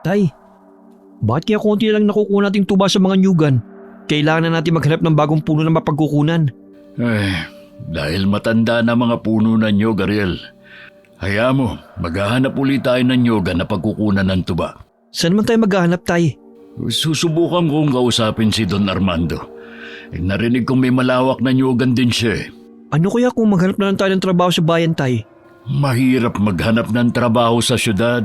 Tay, bakit kaya konti na lang nakukuha nating tuba sa mga nyugan? Kailangan na natin maghanap ng bagong puno na mapagkukunan. Dahil matanda na mga puno ng nyog, Ariel. Hayaan mo, maghahanap ulit tayo ng nyoga na pagkukunan ng tuba. Saan naman tayo maghahanap, Tay? Susubukan kong kausapin si Don Armando. Narinig kong may malawak na nyogan din siya. Ano kaya kung maghanap na lang tayo ng trabaho sa bayan, Tay? Mahirap maghanap ng trabaho sa syudad,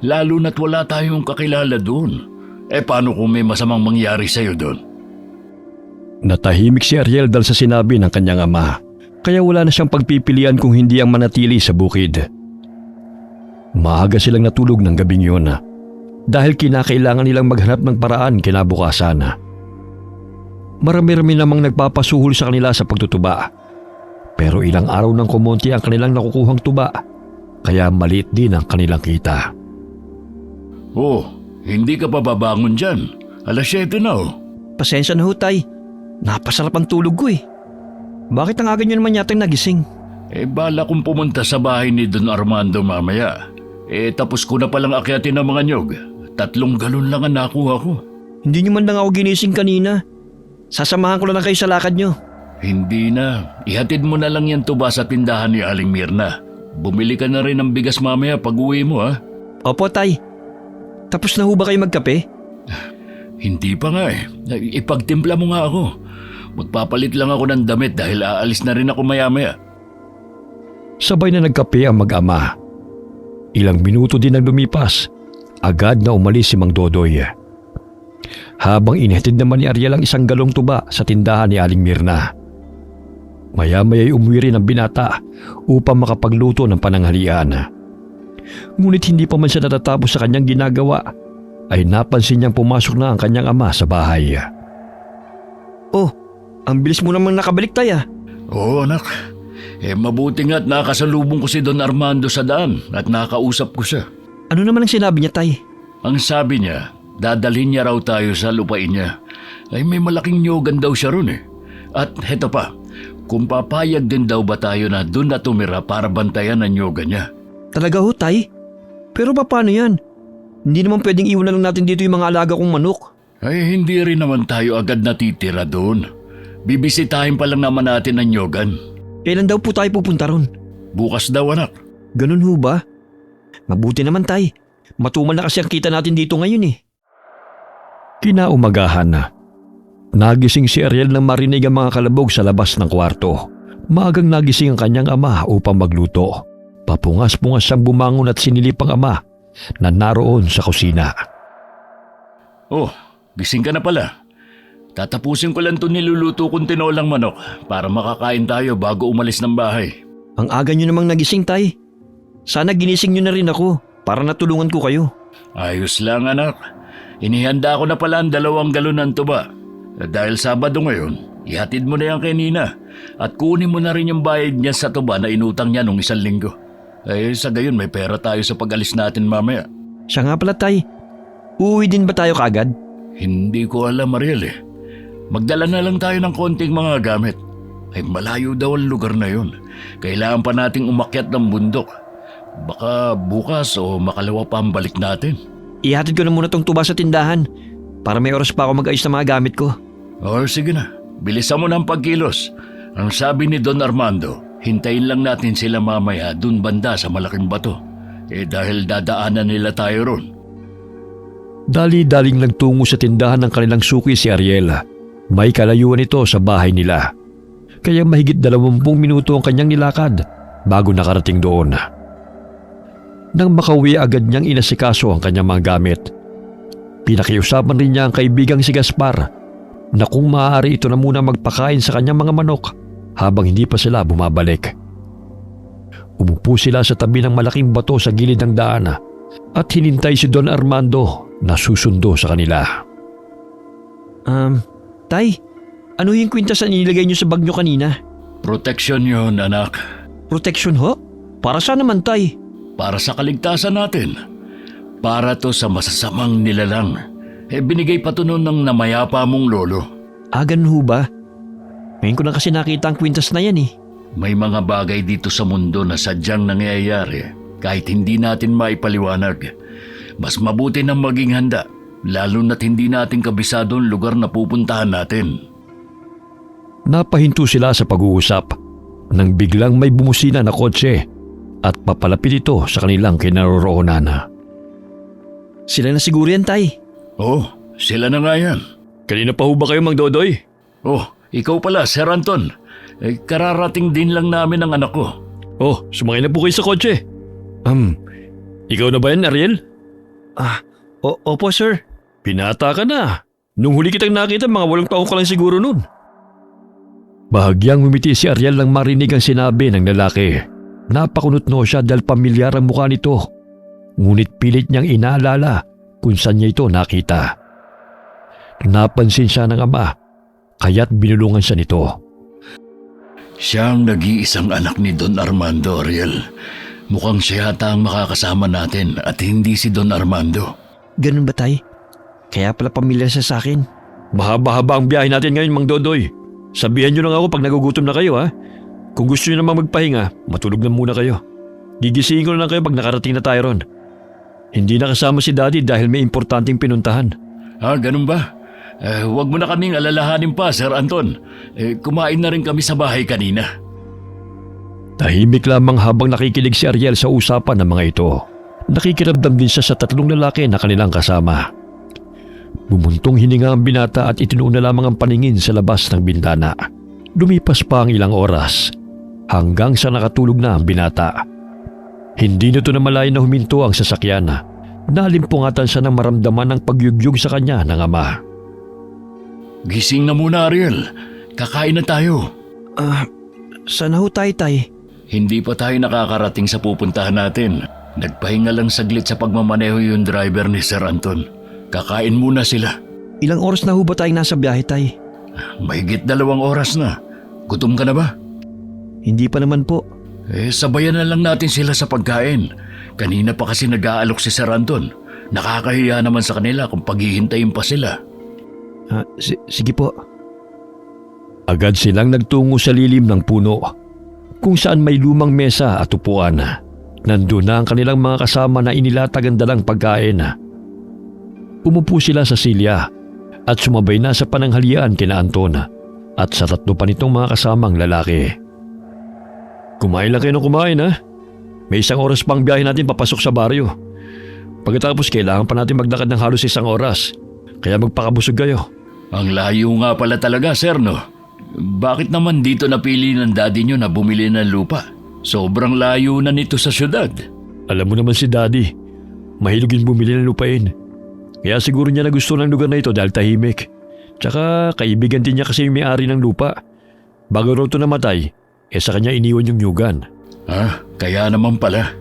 lalo na't wala tayong kakilala doon. Paano kung may masamang mangyari sa'yo doon? Natahimik si Ariel dahil sa sinabi ng kanyang ama, kaya wala na siyang pagpipilian kung hindi ang manatili sa bukid. Maaga silang natulog ng gabing yun dahil kinakailangan nilang maghanap ng paraan kinabukasan. Marami-rami namang nagpapasuhol sa kanila sa pagtutuba. Pero ilang araw ng kumonti ang kanilang nakukuhang tuba, kaya maliit din ang kanilang kita. Hindi ka pa babangon dyan. 7:00 na Pasensya na ho, Tay. Napasarap ang tulog ko eh. Bakit ang aga nyo naman yatang nagising? Bala kong pumunta sa bahay ni Don Armando mamaya. Tapos ko na palang akyatin ang mga nyog. 3 galon lang ang nakuha ko. Hindi nyo man lang ako ginising kanina. Sasamahan ko lang kayo sa lakad nyo. Hindi na. Ihatid mo na lang yan tuba sa tindahan ni Aling Mirna. Bumili ka na rin ng bigas mamaya pag uwi mo, ha? Opo, Tay. Tapos na ho ba kayo magkape? Hindi pa nga Ipagtimpla mo nga ako. Magpapalit lang ako ng damit dahil aalis na rin ako maya-maya. Sabay na nagkape ang mag-ama. Ilang minuto din ang lumipas, agad na umalis si Mang Dodoy. Habang inihatid naman ni Ariel ang 1 galong tuba sa tindahan ni Aling Mirna. Maya-maya'y umuwi rin ang binata upang makapagluto ng pananghalian. Ngunit hindi pa man siya natatapos sa kanyang ginagawa, ay napansin niyang pumasok na ang kanyang ama sa bahay. Oh, ang bilis mo namang nakabalik, Tay. Oo, anak. Mabuti nga't nakasalubong ko si Don Armando sa daan at nakausap ko siya. Ano naman ang sinabi niya, Tay? Ang sabi niya, dadalhin niya raw tayo sa lupain niya. May malaking nyogan daw siya ron. At heto pa, kung papayag din daw ba tayo na doon na tumira para bantayan ang nyoga niya. Talaga ho, Tay? Pero paano yan? Hindi naman pwedeng iwan na lang natin dito yung mga alaga kong manok. Hindi rin naman tayo agad natitira doon. Bibisitahin pa lang naman natin ang nyogan. Kailan daw po tayo pupunta ron? Bukas daw, anak. Ganun ho ba? Mabuti naman, Tay. Matumal na kasi ang kita natin dito ngayon eh. Kinaumagahan na. Nagising si Ariel nang marinig ang mga kalabog sa labas ng kwarto. Maagang nagising ang kanyang ama upang magluto. Papungas-pungas siyang bumangon at sinilip ang ama na naroon sa kusina. Gising ka na pala. Tatapusin ko lang ito niluluto kong tinolang manok para makakain tayo bago umalis ng bahay. Ang aga nyo namang nagising, Tay. Sana ginising nyo na rin ako para natulungan ko kayo. Ayos lang, anak. Inihanda ko na pala ang 2 galon ng tuba. Dahil Sabado ngayon, ihatid mo na yan kay Nina at kunin mo na rin yung bayad niya sa tuba na inutang niya nung 1 linggo. Sa gayon may pera tayo sa pag-alis natin mamaya. Siya nga pala, Tay. Uuwi din ba tayo kaagad? Hindi ko alam, Ariel. Magdala na lang tayo ng konting mga gamit. Malayo daw ang lugar na yun. Kailangan pa nating umakyat ng bundok. Baka bukas o makalawa pa ang balik natin. Ihatid ko na muna tong tuba sa tindahan para may oras pa ako mag-ayos ng mga gamit ko. Sige na. Bilisan mo ng pagkilos. Ang sabi ni Don Armando, hintayin lang natin sila mamaya dun banda sa malaking bato. Dahil dadaanan nila tayo ron. Dali-daling nagtungo sa tindahan ng kanilang suki si Ariel. May kalayuan ito sa bahay nila. Kaya mahigit 20 minuto ang kanyang nilakad bago nakarating doon. Nang makauwi agad niyang inasikaso ang kanyang mga gamit. Pinakiusapan rin niya ang kaibigang si Gaspar na kung maaari ito na muna magpakain sa kanyang mga manok habang hindi pa sila bumabalik. Umupo sila sa tabi ng malaking bato sa gilid ng daan at hinintay si Don Armando na susundo sa kanila. Tay, ano yung kwintas na nilagay niyo sa bag niyo kanina? Protection yun, anak. Protection ho? Para saan naman, Tay? Para sa kaligtasan natin. Para to sa masasamang nilalang. Binigay pa to noon ng namayapa mong lolo. Ganun ho ba? Ngayon ko na kasi nakita ang kwintas na yan eh. May mga bagay dito sa mundo na sadyang nangyayari kahit hindi natin maipaliwanag. Mas mabuti nang maging handa, lalo na't hindi natin kabisado ang lugar na pupuntahan natin. Napahinto sila sa pag-uusap nang biglang may bumusina na kotse at papalapit ito sa kanilang kinaroroonan. Sila na siguro yan, Tay. Oh, sila na nga yan. Kanina pa ho ba kayo, Mang Dodoy? Oh, ikaw pala, Sir Anton. Kararating din lang namin ang anak ko. Oh, sumakay na po kayo sa kotse. Ikaw na ba yan, Ariel? Opo, sir. Pinata ka na. Nung huli kitang nakita, mga 8 taon ka lang siguro nun. Bahagyang umiti si Ariel nang marinig ang sinabi ng lalaki. Napakunotno siya dahil pamilyar ang mukha nito. Ngunit pilit niyang inaalala kung saan niya ito nakita. Napansin siya ng ama, kaya't binulungan siya nito. Siya ang nag-iisang anak ni Don Armando, Ariel. Mukhang siya yata ang makakasama natin at hindi si Don Armando. Ganun ba, Tay? Kaya pala pamilyar siya sa akin. Mahaba-haba ang biyahe natin ngayon, Mang Dodoy. Sabihan niyo lang ako pag nagugutom na kayo, ha? Kung gusto niyo namang magpahinga, matulog na muna kayo. Gigisingin ko na lang kayo pag nakarating na tayo ron. Hindi nakasama si Daddy dahil may importanteng pinuntahan. Ganun ba? Huwag mo na kaming alalahanin pa, Sir Anton. Kumain na rin kami sa bahay kanina. Tahimik lamang habang nakikinig si Ariel sa usapan ng mga ito. Nakikiramdam din siya sa 3 lalaki na kanilang kasama. Bumuntong hininga ang binata at itinuon na lamang ang paningin sa labas ng bintana. Lumipas pa ang ilang oras hanggang sa nakatulog na ang binata. Hindi nito namalayan na huminto ang sasakyan. Nalimpungatan siya nang maramdaman ang pagyugyug sa kanya ng ama. Gising na muna, Ariel. Kakain na tayo. Sana ho, Tay? Hindi pa tayo nakakarating sa pupuntahan natin. Nagpahinga lang saglit sa pagmamaneho yung driver ni Sir Anton. Kakain muna sila. Ilang oras na ho ba tayong nasa biyahe, Tay? Mahigit 2 oras na. Gutom ka na ba? Hindi pa naman po. Sabayan na lang natin sila sa pagkain. Kanina pa kasi nag-aalok si Sir Anton. Nakakahiya naman sa kanila kung paghihintayin pa sila. Sige po. Agad silang nagtungo sa lilim ng puno, kung saan may lumang mesa at upuan. Nandun na ang kanilang mga kasama na inilatag ang dalang pagkain. Umupo sila sa silya at sumabay na sa pananghalian kina Anton at sa 3 pa nitong mga kasamang lalaki. Kumain lang kayo ng kumain, ha? May 1 oras pang biyahe natin papasok sa baryo. Pagkatapos kailangan pa natin maglakad ng halos 1 oras, kaya magpakabusog kayo. Ang layo nga pala talaga, sir, no? Bakit naman dito napili ng daddy nyo na bumili ng lupa? Sobrang layo na nito sa syudad. Alam mo naman si Daddy, mahilig yung bumili ng lupain. Kaya siguro niya na gusto ng lugar na ito dahil tahimik. Tsaka kaibigan din niya kasi yung may-ari ng lupa. Bago raw ito namatay, sa kanya iniwan yung nyugan. Kaya naman pala.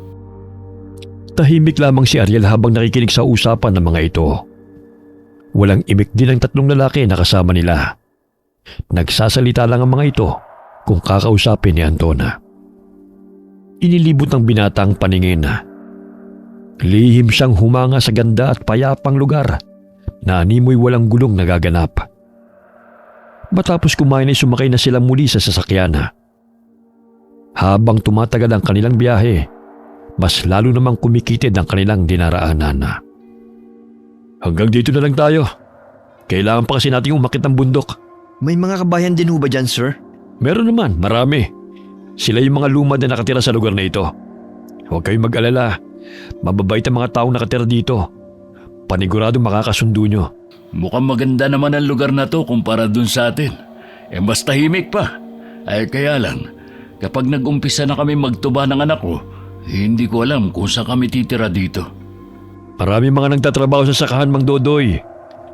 Tahimik lamang si Ariel habang nakikinig sa usapan ng mga ito. Walang imik din ang 3 lalaki na kasama nila. Nagsasalita lang ang mga ito kung kakausapin ni Anton. Inilibot ng binata ang paningin. Lihim siyang humanga sa ganda at payapang lugar na animoy walang gulong nagaganap. Matapos kumain ay sumakay na sila muli sa sasakyan. Habang tumatagal ang kanilang biyahe, mas lalo namang kumikitid ang kanilang dinaraanan. Hanggang dito na lang tayo. Kailangan pa kasi nating umakit ng bundok. May mga kabayan din ho ba dyan, sir? Meron naman, marami. Sila yung mga lumad na nakatira sa lugar na ito. Huwag kayong mag-alala. Mababait ang mga taong nakatira dito. Panigurado makakasundo nyo. Mukhang maganda naman ang lugar na to kumpara dun sa atin. Mas tahimik pa. Kaya lang, kapag nag-umpisa na kami magtuba ng anak ko, hindi ko alam kung saan kami titira dito. Marami mga nagtatrabaho sa sakahan, Mang Dodoy.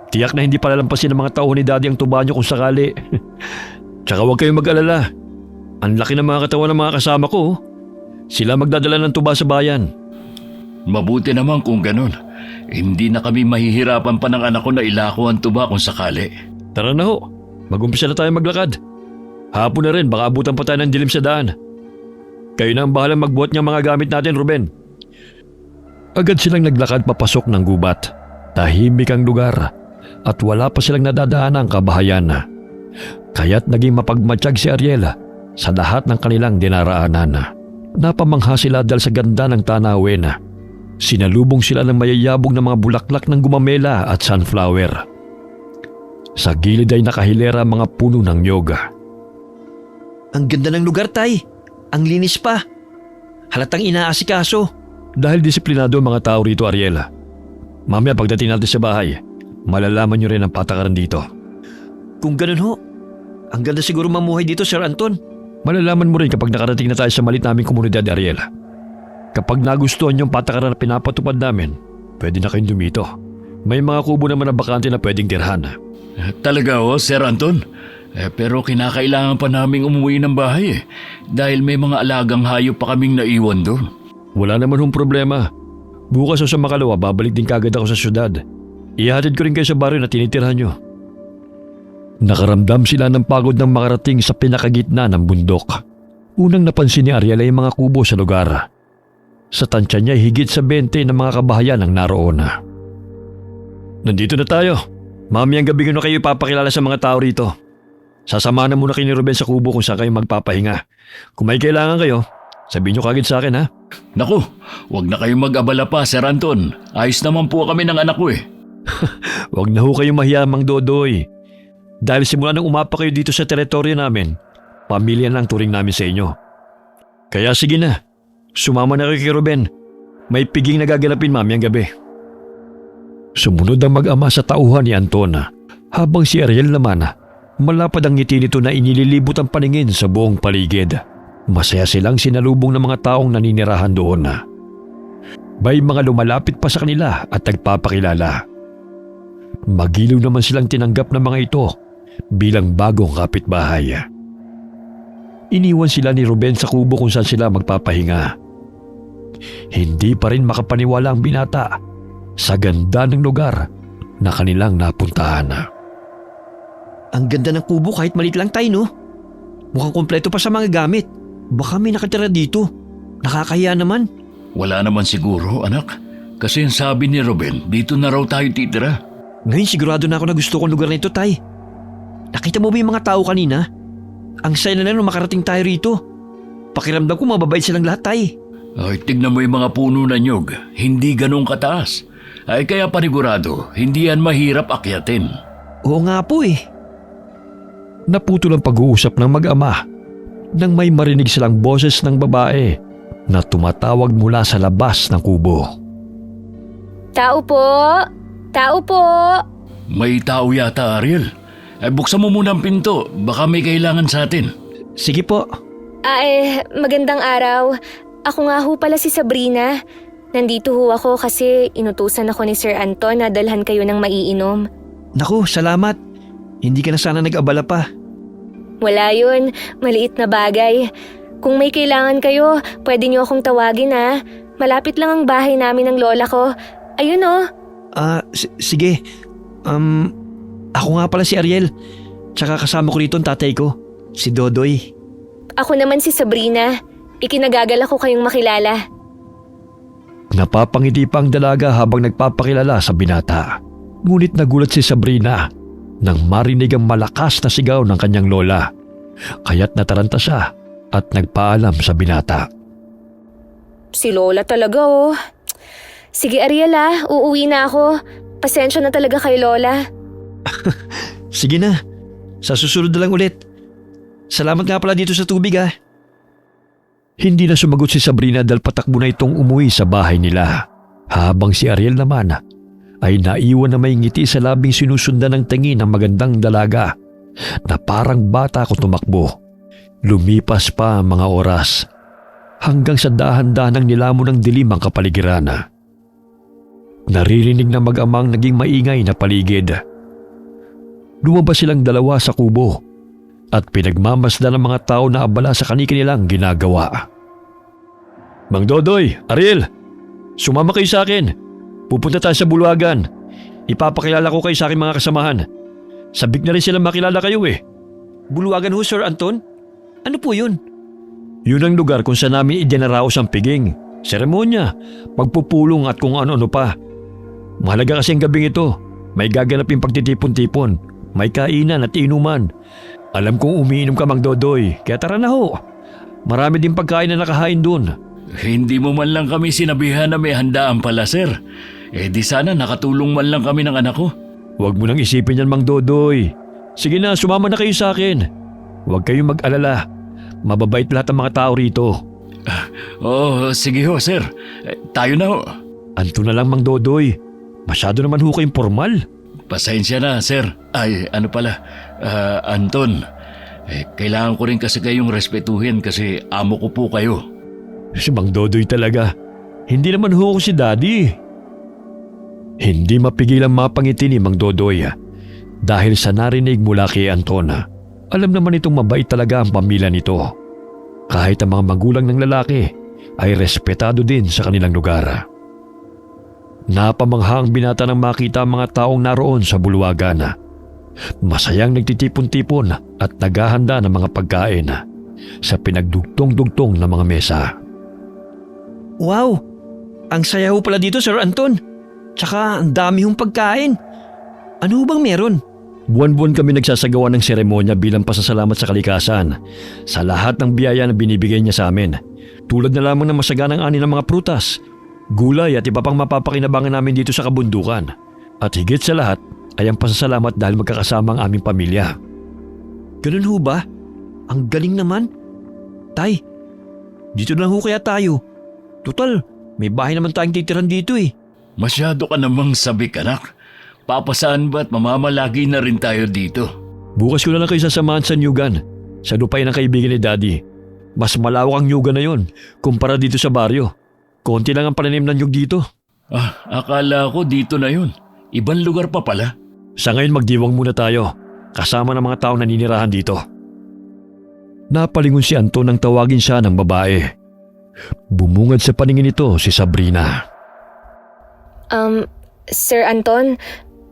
Tiyak na hindi palalampasin ng mga tao ni Daddy ang tuba nyo kung sakali. Tsaka huwag kayong mag-alala. Ang laki ng mga katawan ng mga kasama ko. Sila magdadala ng tuba sa bayan. Mabuti naman kung ganun. Hindi na kami mahihirapan pa ng anak ko na ilako ang tuba kung sakali. Tara na ho. Mag-umpisa na tayo maglakad. Hapon na rin, baka abutan pa tayo ng dilim sa daan. Kayo na ang bahalang magbuhat ng mga gamit natin, Ruben. Agad silang naglakad papasok ng gubat. Tahimik ang lugar at wala pa silang nadadaan ang kabahayan. Kaya't naging mapagmatsyag si Ariel sa lahat ng kanilang dinaraanan. Napamangha sila dahil sa ganda ng tanawin. Sinalubong sila ng mayayabong na mga bulaklak ng gumamela at sunflower. Sa gilid ay nakahilera ang mga puno ng nyog. Ang ganda ng lugar, Tay. Ang linis pa. Halatang inaasikaso. Dahil disiplinado ang mga tao rito, Ariel. Mamaya pagdating natin sa bahay, malalaman nyo rin ang patakaran dito. Kung ganun ho, ang ganda siguro mamuhay dito, Sir Anton. Malalaman mo rin kapag nakarating na tayo sa maliit naming komunidad, Ariel. Kapag nagustuhan yung patakaran na pinapatupad namin, pwede na kayong dumito. May mga kubo naman na bakante na pwedeng tirhan. Talaga Sir Anton? Pero kinakailangan pa naming umuwi ng bahay dahil may mga alagang hayop pa kaming naiwan doon. Wala naman hong problema. Bukas o sa makalawa, babalik din kagad ako sa syudad. Ihatid ko rin kayo sa baryo na tinitirhan nyo. Nakaramdam sila ng pagod ng makarating sa pinakagitna ng bundok. Unang napansin ni Ariel ay mga kubo sa lugar. Sa tansya niya higit sa 20 ng mga kabahayan ang naroon. Nandito na tayo. Mamayang gabi ko na kayo ipapakilala sa mga tao rito. Sasamahan na muna kayo ni Ruben sa kubo kung saan kayo magpapahinga. Kung may kailangan kayo, sabihin nyo kagad sa akin, ha? Naku, wag na kayong mag-abala pa, Sir Anton. Ayos naman po kami ng anak ko Huwag na ho kayong mahiya, Mang Dodoy. Dahil simula nang umapa kayo dito sa teritoryo namin, pamilya na ang turing namin sa inyo. Kaya sige na, sumama na kayo kay Ruben. May piging nagaganapin mamayang gabi. Sumunod ang mag-ama sa tauhan ni Anton, habang si Ariel naman, malapad ang ngiti nito na inililibot ang paningin sa buong paligid. Masaya silang sinalubong ng mga taong naninirahan doon. May mga lumalapit pa sa kanila at nagpapakilala. Magiliw naman silang tinanggap ng mga ito bilang bagong kapitbahay. Iniwan sila ni Ruben sa kubo kung saan sila magpapahinga. Hindi pa rin makapaniwala ang binata sa ganda ng lugar na kanilang napuntahan. Ang ganda ng kubo kahit maliit lang, Tay, no? Mukhang kompleto pa sa mga gamit. Baka may nakatira dito. Nakakahiya naman. Wala naman siguro, anak. Kasi yung sabi ni Ruben, dito na raw tayo titira. Ngayon sigurado na ako na gusto kong lugar na ito, Tay. Nakita mo ba yung mga tao kanina? Ang saya na nung makarating tayo rito. Pakiramdam ko mababait silang lahat, Tay. Ay, tignan mo yung mga puno na nyog. Hindi ganun kataas. Ay kaya panigurado, hindi yan mahirap akyatin. Oo nga po eh. Naputol ang pag-uusap ng mag-ama nang may marinig silang boses ng babae na tumatawag mula sa labas ng kubo. Tao po! Tao po! May tao yata, Ariel. Ay, buksan mo muna ang pinto. Baka may kailangan sa atin. Sige po. Magandang araw. Ako nga ho pala si Sabrina. Nandito ho ako kasi inutusan ako ni Sir Anton na dalhan kayo ng maiinom. Naku, salamat. Hindi ka na sana nag-abala pa. Wala yun, maliit na bagay. Kung may kailangan kayo, pwede niyo akong tawagin ha. Malapit lang ang bahay namin ng lola ko. Ayun oh. Sige. Ako nga pala si Ariel. Tsaka kasama ko rito ang tatay ko, si Dodoy. Ako naman si Sabrina. Ikinagagalak ko kayong makilala. Napapangiti pa ang dalaga habang nagpapakilala sa binata. Ngunit nagulat si Sabrina nang marinig ang malakas na sigaw ng kanyang lola. Kaya't nataranta siya at nagpaalam sa binata. Si Lola talaga oh. Sige Ariel uuwi na ako. Pasensya na talaga kay Lola. Sige na. Sa susunod na lang ulit. Salamat nga pala dito sa tubig Hindi na sumagot si Sabrina dahil patakbo na itong umuwi sa bahay nila. Habang si Ariel naman ay naiwan na may ngiti sa labing sinusundan ng tingin ng magandang dalaga na parang bata kung tumakbo. Lumipas pa ang mga oras hanggang sa dahan-dahan nilamon ng dilim ang kapaligiran. Naririnig ng mag-amang naging maingay na paligid. Lumabas silang dalawa sa kubo at pinagmamasdan ng mga tao na abala sa kanilang ginagawa. Mang Dodoy, Ariel, sumama kayo sa akin. Pupunta tayo sa bulwagan. Ipapakilala ko kayo sa aking mga kasamahan. Sabik na rin silang makilala kayo Bulwagan ho, Sir Anton? Ano po yun? Yun ang lugar kung saan namin idinaraos ang piging, seremonya, pagpupulong at kung ano-ano pa. Mahalaga kasi ang gabing ito. May gaganapin pagtitipon-tipon, may kainan at inuman. Alam kong umiinom ka, Mang Dodoy, kaya tara na ho. Marami din pagkain na nakahain dun. Hindi mo man lang kami sinabihan na may handaan pala, sir. Di sana nakatulong man lang kami ng anak ko. Huwag mo nang isipin yan, Mang Dodoy. Sige na, sumama na kayo sa akin. Huwag kayong mag-alala. Mababait lahat ng mga tao rito. Sige ho, sir. Tayo na ho. Anto na lang, Mang Dodoy. Masyado naman ho kayong formal. Pasensya na, sir. Anton. Kailangan ko rin kasi kayong respetuhin kasi amo ko po kayo. Si Mang Dodoy talaga. Hindi naman ho ako si Daddy. Hindi mapigil ang mapangiti ni Mang Dodoy dahil sa narinig mula kay Anton. Alam naman itong mabait talaga ang pamilya nito. Kahit ang mga magulang ng lalaki ay respetado din sa kanilang lugar. Napamangha ang binata nang makita ang mga taong naroon sa bulwagan. Masayang nagtitipon-tipon at naghahanda ng mga pagkain sa pinagdugtong-dugtong ng mga mesa. Wow! Ang saya ho pala dito, Sir Anton. Tsaka ang dami hong pagkain. Ano bang meron? Buwan-buwan kami nagsasagawa ng seremonya bilang pasasalamat sa kalikasan sa lahat ng biyaya na binibigay niya sa amin. Tulad na lamang ng masaganang ani ng mga prutas, gulay at iba pang mapapakinabangan namin dito sa kabundukan. At higit sa lahat ay ang pasasalamat dahil magkakasama ang aming pamilya. Ganun ho ba? Ang galing naman. Tay, dito na ho kaya tayo. Total, may bahay naman tayong titiran dito eh. Masyado ka namang sabik, anak. Papasaan ba at mamamalagi na rin tayo dito? Bukas ko na lang kayo sasamahan sa Nyugan, sa lupay ng kaibigan ni Daddy. Mas malawak ang Nyugan na yon kumpara dito sa baryo. Konti lang ang pananim ng nyug dito. Akala ko dito na yun. Ibang lugar pa pala. Sa ngayon magdiwang muna tayo, kasama ng mga taong naninirahan dito. Napalingon si Anton nang tawagin siya ng babae. Bumungad sa paningin nito si Sabrina. Sir Anton,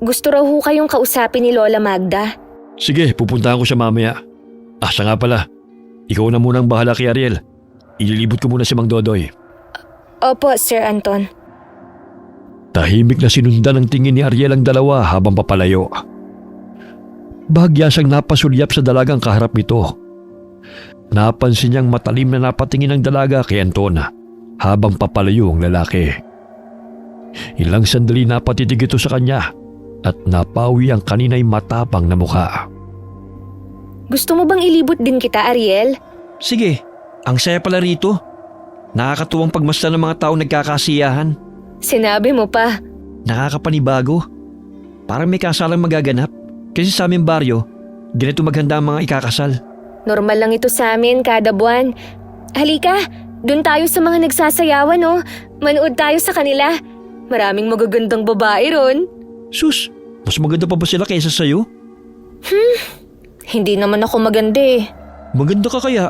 gusto raw ho kayong kausapin ni Lola Magda. Sige, pupuntahan ko siya mamaya. Siya nga pala. Ikaw na munang bahala kay Ariel. Ililibot ko muna si Mang Dodoy. Opo, Sir Anton. Tahimik na sinundan ng tingin ni Ariel ang dalawa habang papalayo. Bahagya siyang napasulyap sa dalagang kaharap nito. Napansin niyang matalim na napatingin ang dalaga kay Anton habang papalayo ang lalaki. Ilang sandali napatitig ito sa kanya at napawi ang kanina'y matapang na mukha. Gusto mo bang ilibot din kita, Ariel? Sige, ang saya pala rito. Nakakatuwang pagmasdan ng mga taong nagkakasiyahan. Sinabi mo pa. Nakakapanibago. Parang may kasalang magaganap. Kasi sa aming baryo, ganito maghanda ang mga ikakasal. Normal lang ito sa amin kada buwan. Halika, dun tayo sa mga nagsasayawan, oh. Manood tayo sa kanila. Maraming magagandang babae ron. Sus, mas maganda pa ba sila kaysa sa'yo? Hindi naman ako maganda eh. Maganda ka kaya?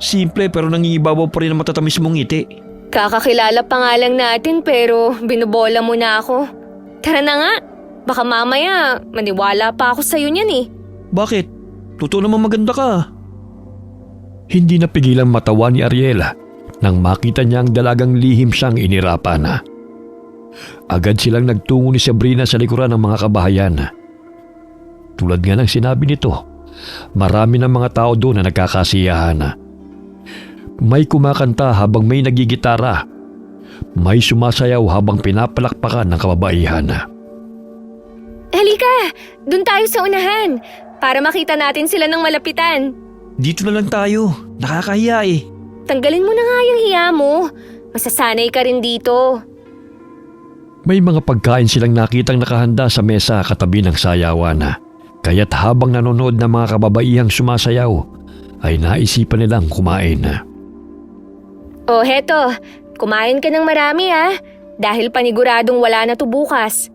Simple pero nangingibabaw pa rin ang matatamis mong ngiti. Kakakilala pa nga lang natin pero binubola mo na ako. Tara na nga, baka mamaya maniwala pa ako sa'yo niyan eh. Bakit? Totoo naman maganda ka. Hindi napigilang matawa ni Ariel nang makita niya ang dalagang lihim siyang inirapan. Agad silang nagtungo ni Sabrina sa likuran ng mga kabahayan. Tulad nga ng sinabi nito, marami ng mga tao doon na nagkakasiyahan. May kumakanta habang may nagigitara. May sumasayaw habang pinapalakpakan ng kababaihan. Halika, dun tayo sa unahan para makita natin sila ng malapitan. Dito na lang tayo. Nakakahiya eh. Tanggalin mo na nga yung hiya mo. Masasanay ka rin dito. May mga pagkain silang nakitang nakahanda sa mesa katabi ng sayawan. Kaya't habang nanonood ng mga kababaihang sumasayaw, ay naisipan nilang kumain. Oh, heto. Kumain ka ng marami dahil paniguradong wala na to bukas.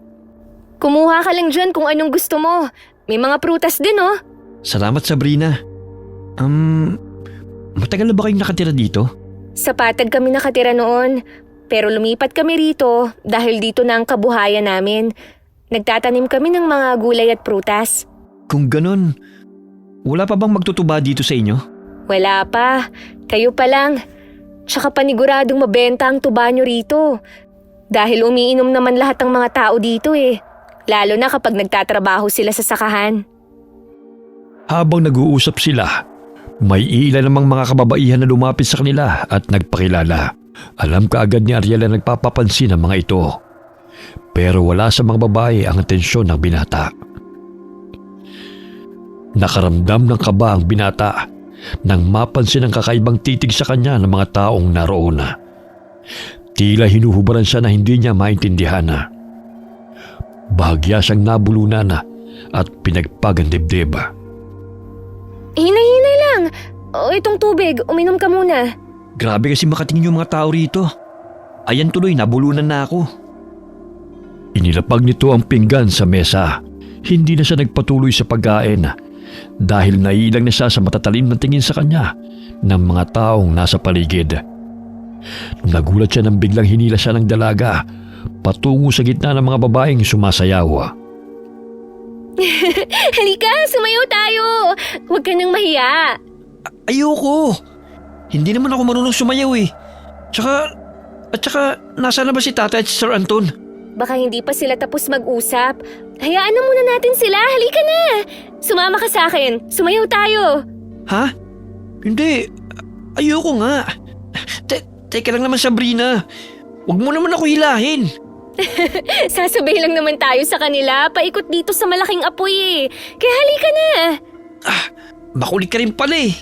Kumuha ka lang dyan kung anong gusto mo. May mga prutas din oh. Salamat, Sabrina. Matagal na ba kayong nakatira dito? Sa Patag kami nakatira noon. Pero lumipat kami rito dahil dito na ang kabuhayan namin. Nagtatanim kami ng mga gulay at prutas. Kung ganun, wala pa bang magtutuba dito sa inyo? Wala pa. Kayo pa lang. Tsaka paniguradong mabenta ang tuba nyo rito. Dahil umiinom naman lahat ng mga tao dito eh. Lalo na kapag nagtatrabaho sila sa sakahan. Habang nag-uusap sila, may ilan namang mga kababaihan na lumapit sa kanila at nagpakilala. Alam kaagad ni Ariel na nagpapapansin ang mga ito. Pero wala sa mga babae ang atensyon ng binata. Nakaramdam ng kaba ang binata nang mapansin ang kakaibang titig sa kanya ng mga taong naroon. Tila hinuhubaran siya na hindi niya maintindihan. Bahagya siyang nabulunan at pinagpag ang dibdib. Hinay-hinay lang. O, itong tubig, uminom ka muna. Grabe kasi makatingin yung mga tao rito. Ayan tuloy, nabulunan na ako. Inilapag nito ang pinggan sa mesa. Hindi na siya nagpatuloy sa pagkain dahil naiilang na siya sa matatalim na tingin sa kanya ng mga taong nasa paligid. Nagulat siya nang biglang hinila siya ng dalaga patungo sa gitna ng mga babaeng sumasayaw. Halika, sumayaw tayo. Huwag ka nang mahiya. Ayoko. Hindi naman ako marunong sumayaw eh. At saka, nasa na ba si Tatay at si Sir Anton? Baka hindi pa sila tapos mag-usap. Hayaan na muna natin sila. Halika na. Sumama ka sa akin. Sumayaw tayo. Ha? Hindi. Ayoko nga. Teka lang naman, Sabrina. Huwag mo naman ako hilahin. Sasabay lang naman tayo sa kanila. Paikot dito sa malaking apoy eh. Kaya halika na. Makulit ka rin pala eh.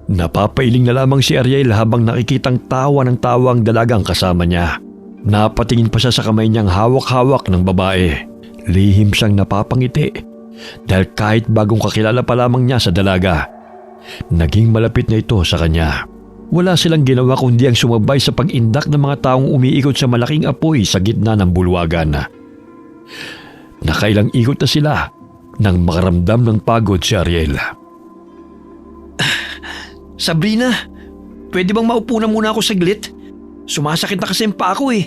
Napapailing na lamang si Ariel habang nakikitang tawa ng tawa ang dalagang kasama niya. Napatingin pa siya sa kamay niyang hawak-hawak ng babae. Lihim siyang napapangiti dahil kahit bagong kakilala pa lamang niya sa dalaga, naging malapit na ito sa kanya. Wala silang ginawa kundi ang sumabay sa pag-indak ng mga taong umiikot sa malaking apoy sa gitna ng bulwagan. Nakailang ikot na sila nang makaramdam ng pagod si Ariel. Sabrina, pwede bang maupo na muna ako saglit? Sumasakit na kasi ang paa ko eh.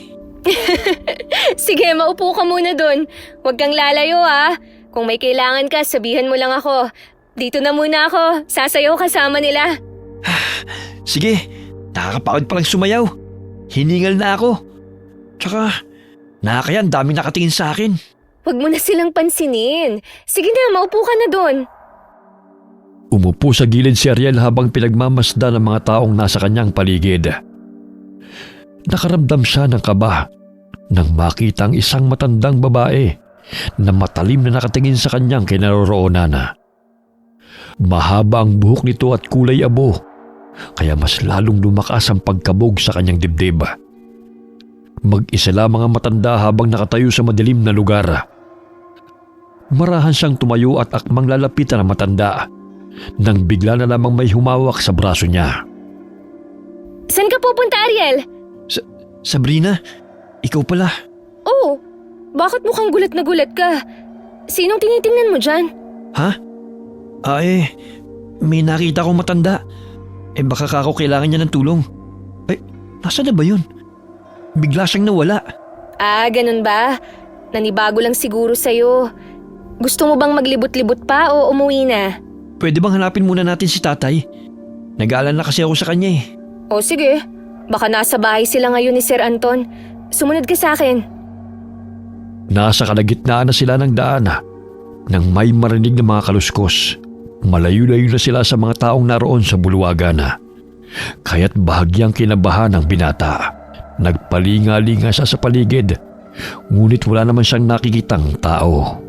Sige, maupo ka muna dun. Huwag kang lalayo ah. Kung may kailangan ka, sabihan mo lang ako. Dito na muna ako. Sasayaw kasama nila. Sige, nakakapagod palang sumayaw. Hiningal na ako. Tsaka, nakakaya ang daming nakatingin sa akin. Huwag mo na silang pansinin. Sige na, maupo ka na dun. Umupo sa gilid si Ariel habang pinagmamasdan ng mga taong nasa kanyang paligid. Nakaramdam siya ng kaba nang makita ang isang matandang babae na matalim na nakatingin sa kanyang kinaroroonan. Mahaba ang buhok nito at kulay abo, kaya mas lalong lumakas ang pagkabog sa kanyang dibdib. Mag-isa lamang ang matanda habang nakatayo sa madilim na lugar. Marahan siyang tumayo at akmang lalapitan ang matanda nang bigla na lamang may humawak sa braso niya. Saan ka pupunta, Ariel? Sabrina, ikaw pala. Oh, bakit mukhang gulat na gulat ka? Sinong tinitingnan mo dyan? Ha? May nakita akong matanda. Baka ako kailangan niya ng tulong. Nasaan na ba yun? Bigla siyang nawala. Ganun ba? Nanibago lang siguro sa'yo. Gusto mo bang maglibot-libot pa o umuwi na? Pwede bang hanapin muna natin si Tatay? Nag-aalala kasi ako sa kanya eh. O sige, baka nasa bahay sila ngayon ni Sir Anton. Sumunod ka sa akin. Nasa kalagitnaan na sila ng daan nang may marinig ng mga kaluskos. Malayo-layo na sila sa mga taong naroon sa bulwagan. Kaya't bahagyang kinabahan ng binata. Nagpalinga-linga siya sa paligid, ngunit wala naman siyang nakikitang tao.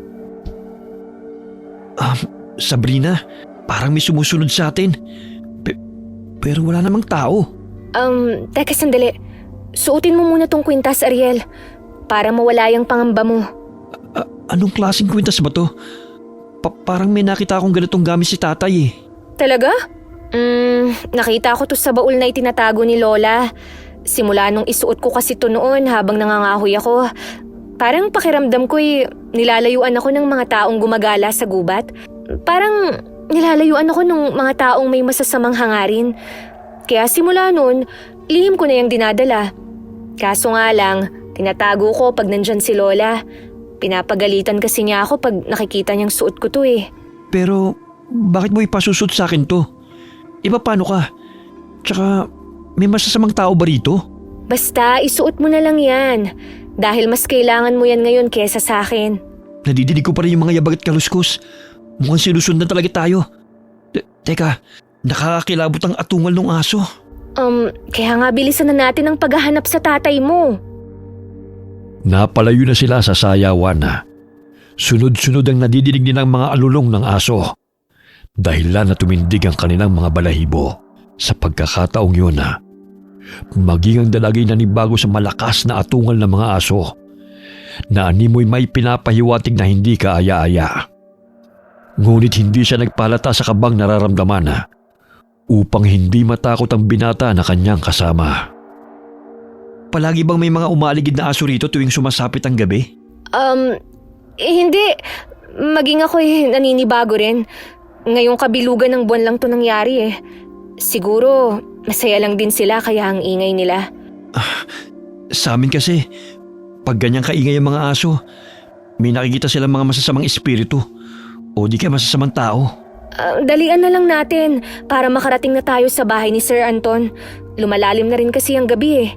Sabrina, parang may sumusunod sa atin. Pero wala namang tao. Teka sandali. Suotin mo muna tong kwintas, Ariel, para mawala yung pangamba mo. Anong klaseng kwintas ba to? Parang may nakita akong ganitong gamit si Tatay eh. Talaga? Nakita ko to sa baul na itinatago ni Lola. Simula nung isuot ko kasi to noon habang nangangahoy ako. Parang pakiramdam ko'y nilalayuan ako ng mga taong gumagala sa gubat. Parang nilalayuan ako ng mga taong may masasamang hangarin. Kaya simula noon, lihim ko na yung dinadala. Kaso nga lang, tinatago ko pag nandyan si Lola. Pinapagalitan kasi niya ako pag nakikita niyang suot ko to eh. Pero bakit mo ipasusot sa akin to? Iba paano ka? Tsaka may masasamang tao ba rito? Basta isuot mo na lang yan. Dahil mas kailangan mo yan ngayon kesa sa akin. Nadidinig ko pa rin yung mga yabag at kaluskos. Mukhang sinusundan talaga tayo. Teka, nakakakilabot ang atungal ng aso. Kaya nga bilisan na natin ang paghahanap sa tatay mo. Napalayo na sila sa sayawan. Sunod-sunod ang nadidinig nilang mga alulong ng aso. Dahilan na tumindig ang kanilang mga balahibo. Sa pagkakataong yun, maging ang dalagay na nibago sa malakas na atungal ng mga aso na animoy may pinapahiwatig na hindi kaaya-aya. Ngunit hindi siya nagpalata sa kabang nararamdaman upang hindi matakot ang binata na kanyang kasama. Palagi bang may mga umaligid na aso rito tuwing sumasapit ang gabi? Hindi. Maging ako'y naninibago rin. Ngayong kabilugan ng buwan lang to nangyari eh. Siguro, masaya lang din sila kaya ang ingay nila. Sa amin kasi, pag ganyang kaingay ang mga aso, may nakikita silang mga masasamang espiritu o di kaya masasamang tao. Dalian na lang natin para makarating na tayo sa bahay ni Sir Anton. Lumalalim na rin kasi ang gabi eh.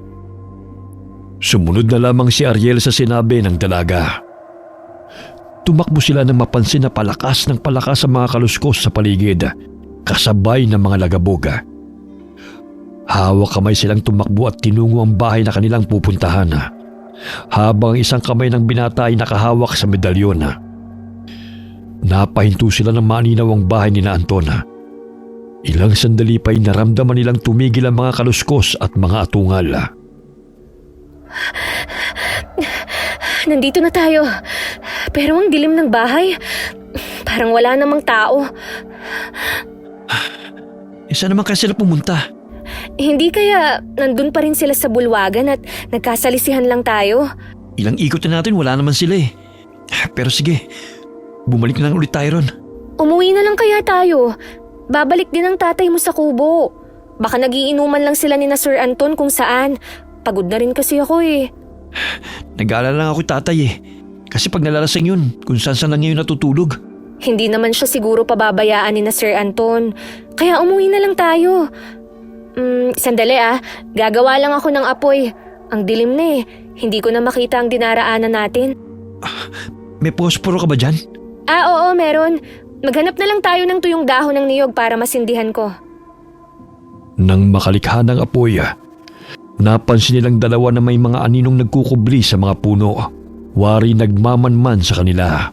Sumunod na lamang si Ariel sa sinabi ng dalaga. Tumakbo sila nang mapansin na palakas ng palakas ang mga kaluskos sa paligid, kasabay ng mga lagabog. Hawak kamay silang tumakbo at tinungo ang bahay na kanilang pupuntahan, habang isang kamay ng binata ay nakahawak sa medalyon. Napahinto sila ng maninaw ang bahay ni Anton. Ilang sandali pa'y naramdaman nilang tumigil ang mga kaluskos at mga atungal. Nandito na tayo. Pero ang dilim ng bahay, parang wala namang tao. Saan naman kasi sila pumunta? Hindi kaya nandun pa rin sila sa bulwagan at nagkasalisihan lang tayo? Ilang ikot na natin, wala naman sila eh. Pero sige, bumalik na lang ulit tayo ron. Umuwi na lang kaya tayo. Babalik din ang tatay mo sa kubo. Baka nagiinuman lang sila ni na Sir Anton kung saan. Pagod na rin kasi ako eh. Nag-aalala lang ako tatay eh. Kasi pag nalalasing yun, kung saan lang ngayon natutulog. Hindi naman siya siguro pababayaan ni na Sir Anton. Kaya umuwi na lang tayo. Sandali gagawa lang ako ng apoy. Ang dilim na eh. Hindi ko na makita ang dinaraanan natin. May posporo ka ba dyan? Oo, meron. Maghanap na lang tayo ng tuyong dahon ng niyog para masindihan ko. Nang makalikha ng apoy, napansin nilang dalawa na may mga aninong nagkukubli sa mga puno. Wari nagmamanman sa kanila.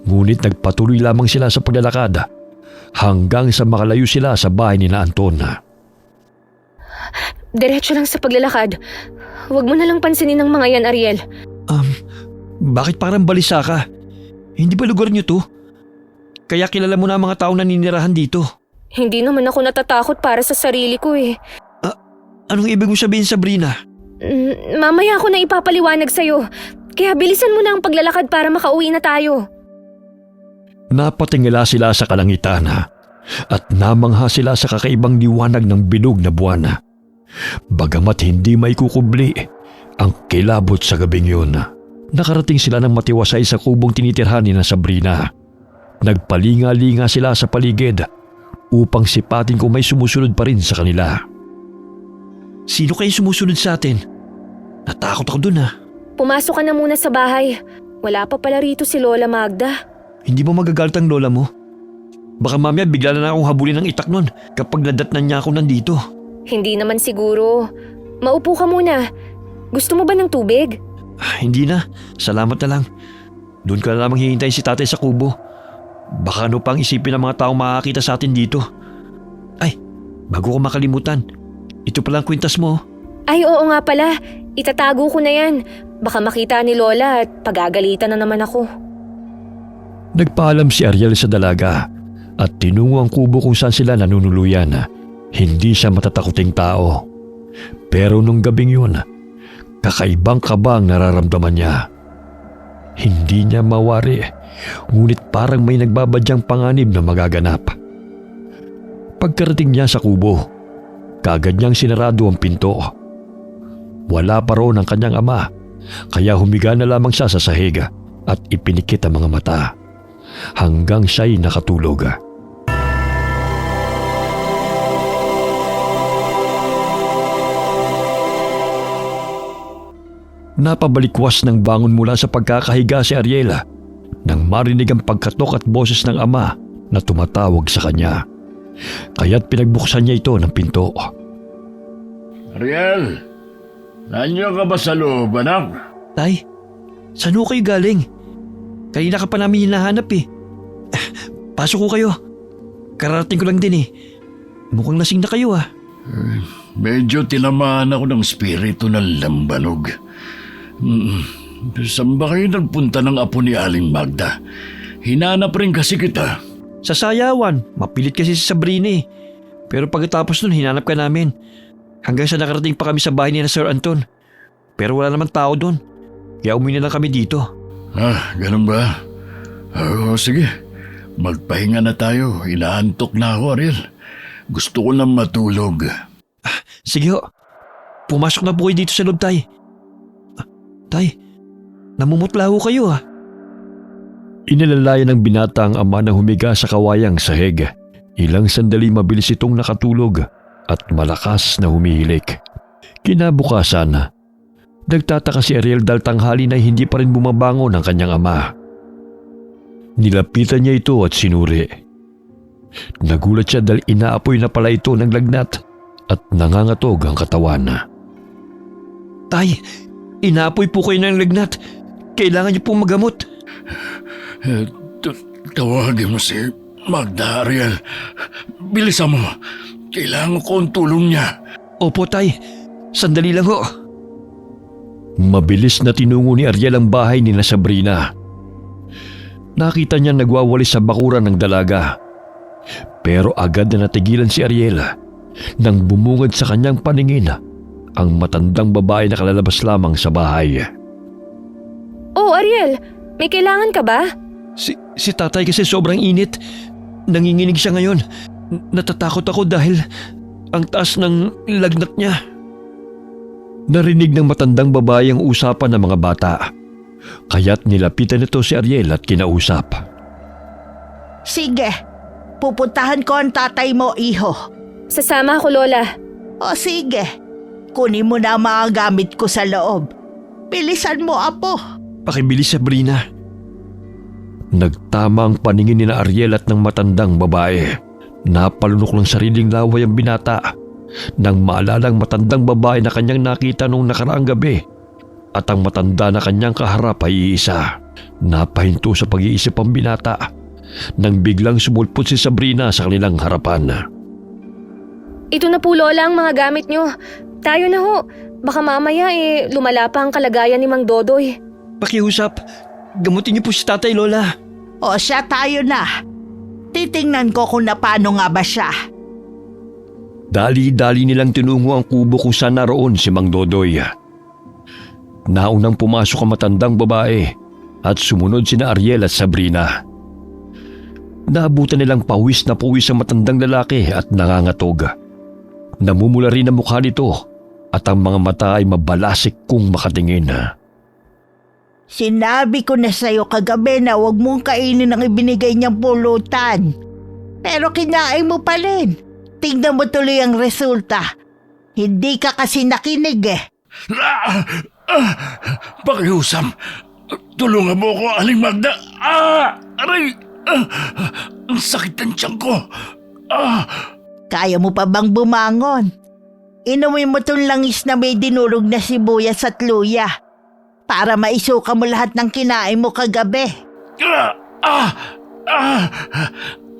Ngunit nagpatuloy lamang sila sa paglalakad hanggang sa makalayo sila sa bahay ni Anton. Diretso lang sa paglalakad. Huwag mo na lang pansinin ang mga yan, Ariel. Bakit parang balisa ka? Hindi ba lugar niyo to? Kaya kilala mo na ang mga taong naninirahan dito. Hindi naman ako natatakot para sa sarili ko eh. Anong ibig mo sabihin, Sabrina? Mamaya ako na ipapaliwanag sa'yo. Kaya bilisan mo na ang paglalakad para makauwi na tayo. Napatingala sila sa kalangitan at namangha sila sa kakaibang liwanag ng bilog na buwan. Bagamat hindi may kukubli ang kilabot sa gabing yun, nakarating sila ng matiwasay sa kubong tinitirhan ni na Sabrina. Nagpalinga-linga sila sa paligid upang sipatin kung may sumusunod pa rin sa kanila. Sino kayo sumusunod sa atin? Natakot ako dun Pumasok ka na muna sa bahay. Wala pa pala rito si Lola Magda. Hindi mo magagalit ang lola mo? Baka mamaya bigla na akong habulin ng itak nun kapag nadatnan niya ako nandito. Hindi naman siguro. Maupo ka muna. Gusto mo ba ng tubig? Hindi na. Salamat na lang. Doon ka na lamang hihintay si tatay sa kubo. Baka ano pang isipin ng mga taong makakita sa atin dito. Ay, bago ko makalimutan. Ito pala ang kwintas mo. Ay, oo nga pala. Itatago ko na yan. Baka makita ni Lola at pagagalitan na naman ako. Nagpaalam si Ariel sa dalaga at tinungo ang kubo kung saan sila nanunuluyan. Hindi siya matatakuting tao. Pero nung gabing yun, kakaibang kaba ang nararamdaman niya. Hindi niya mawari, ngunit parang may nagbabadyang panganib na magaganap. Pagkarating niya sa kubo, kaagad niyang sinarado ang pinto. Wala pa roon ang kanyang ama, kaya humiga na lamang siya sa sahig at ipinikit ang mga mata hanggang siya'y nakatulog. Napabalikwas ng bangon mula sa pagkakahiga si Ariel nang marinig ang pagkatok at boses ng ama na tumatawag sa kanya. Kaya't pinagbuksan niya ito ng pinto. Ariel, nandiyan ka ba sa loob, anak? Tay, saan ho kayo galing? Kanina ka pa namin hinahanap eh. Pasok ko kayo. Kararating ko lang din eh. Mukhang lasing na kayo ah. Medyo tinamaan ako ng spirito ng lambanog. Saan ba kayo nagpunta ng apo ni Aling Magda? Hinanap rin kasi kita. Sa sayawan, mapilit kasi si Sabrina eh. Pero pagkatapos nun, hinanap ka namin. Hanggang sa nakarating pa kami sa bahay ni na Sir Anton. Pero wala naman tao doon. Kaya umuwi na lang kami dito. Ganun ba? Oo, sige. Magpahinga na tayo. Inaantok na ako, Ariel. Gusto ko na matulog. Sige ho. Pumasok na po kayo dito sa loob, Tay. Tay, namumutla ho kayo ah. Inalalayan ng binata ang ama na humiga sa kawayang sahig. Ilang sandali mabilis itong nakatulog at malakas na humihilik. Kinabukasan, nagtataka si Ariel dahil tanghali na hindi pa rin bumabangon ang kanyang ama. Nilapitan niya ito at sinuri. Nagulat siya dahil inaapoy na pala ito ng lagnat at nangangatog ang katawan. Tay, inaapoy po kayo ng lagnat. Kailangan niyo pong magamot. Tawagin mo si Magda, Ariel. Bilisan mo. Kailangan ko ang tulong niya. Opo, Tay. Sandali lang ho. Mabilis na tinungo ni Ariel ang bahay ni na Sabrina. Nakita niya nagwawalis sa bakuran ng dalaga. Pero agad na natigilan si Ariel nang bumungad sa kanyang paningin ang matandang babae na kalalabas lamang sa bahay. Oh, Ariel, may kailangan ka ba? Si tatay kasi sobrang init. Nanginginig siya ngayon. Natatakot ako dahil ang taas ng lagnat niya. Narinig ng matandang babae ang usapan ng mga bata. Kaya't nilapitan nito si Ariel at kinausap. Sige, pupuntahan ko ang tatay mo, iho. Sasama ako, Lola. O sige, kunin mo na ang mga gamit ko sa loob. Bilisan mo, apo. Pakibilis, Sabrina. Nagtama ang paningin ni na Ariel at ng matandang babae. Napalunok ng sariling laway ang binata nang maalala ang matandang babae na kanyang nakita noong nakaraang gabi at ang matanda na kanyang kaharap ay iisa. Napahinto sa pag-iisip ang binata nang biglang sumulpot si Sabrina sa kanilang harapan. Ito na po, Lola, ang mga gamit nyo. Tayo na ho. Baka mamaya lumala pa ang kalagayan ni Mang Dodoy. Pakiusap. Gamutin niyo po si tatay, Lola. O siya, tayo na. Titingnan ko kung na paano nga ba siya. Dali-dali nilang tinungo ang kubo kung saan naroon si Mang Dodoy. Naunang pumasok ang matandang babae at sumunod sina Ariel at Sabrina. Naabutan nilang pawis na pawis ang matandang lalaki at nangangatog. Namumula rin ang mukha nito at ang mga mata ay mabalasik kung makatingin. Sinabi ko na sa'yo kagabi na huwag mong kainin ang ibinigay niyang pulutan. Pero kinain mo pa rin. Tingnan mo tuloy ang resulta. Hindi ka kasi nakinig eh. Pakiusam. Tulungan mo ako, Aling Magda. Aray! Ang sakit ng tiyan ko. Kaya mo pa bang bumangon? Inumin mo tong langis na may dinurog na sibuyas at luya para maisuka mo lahat ng kinain mo kagabi.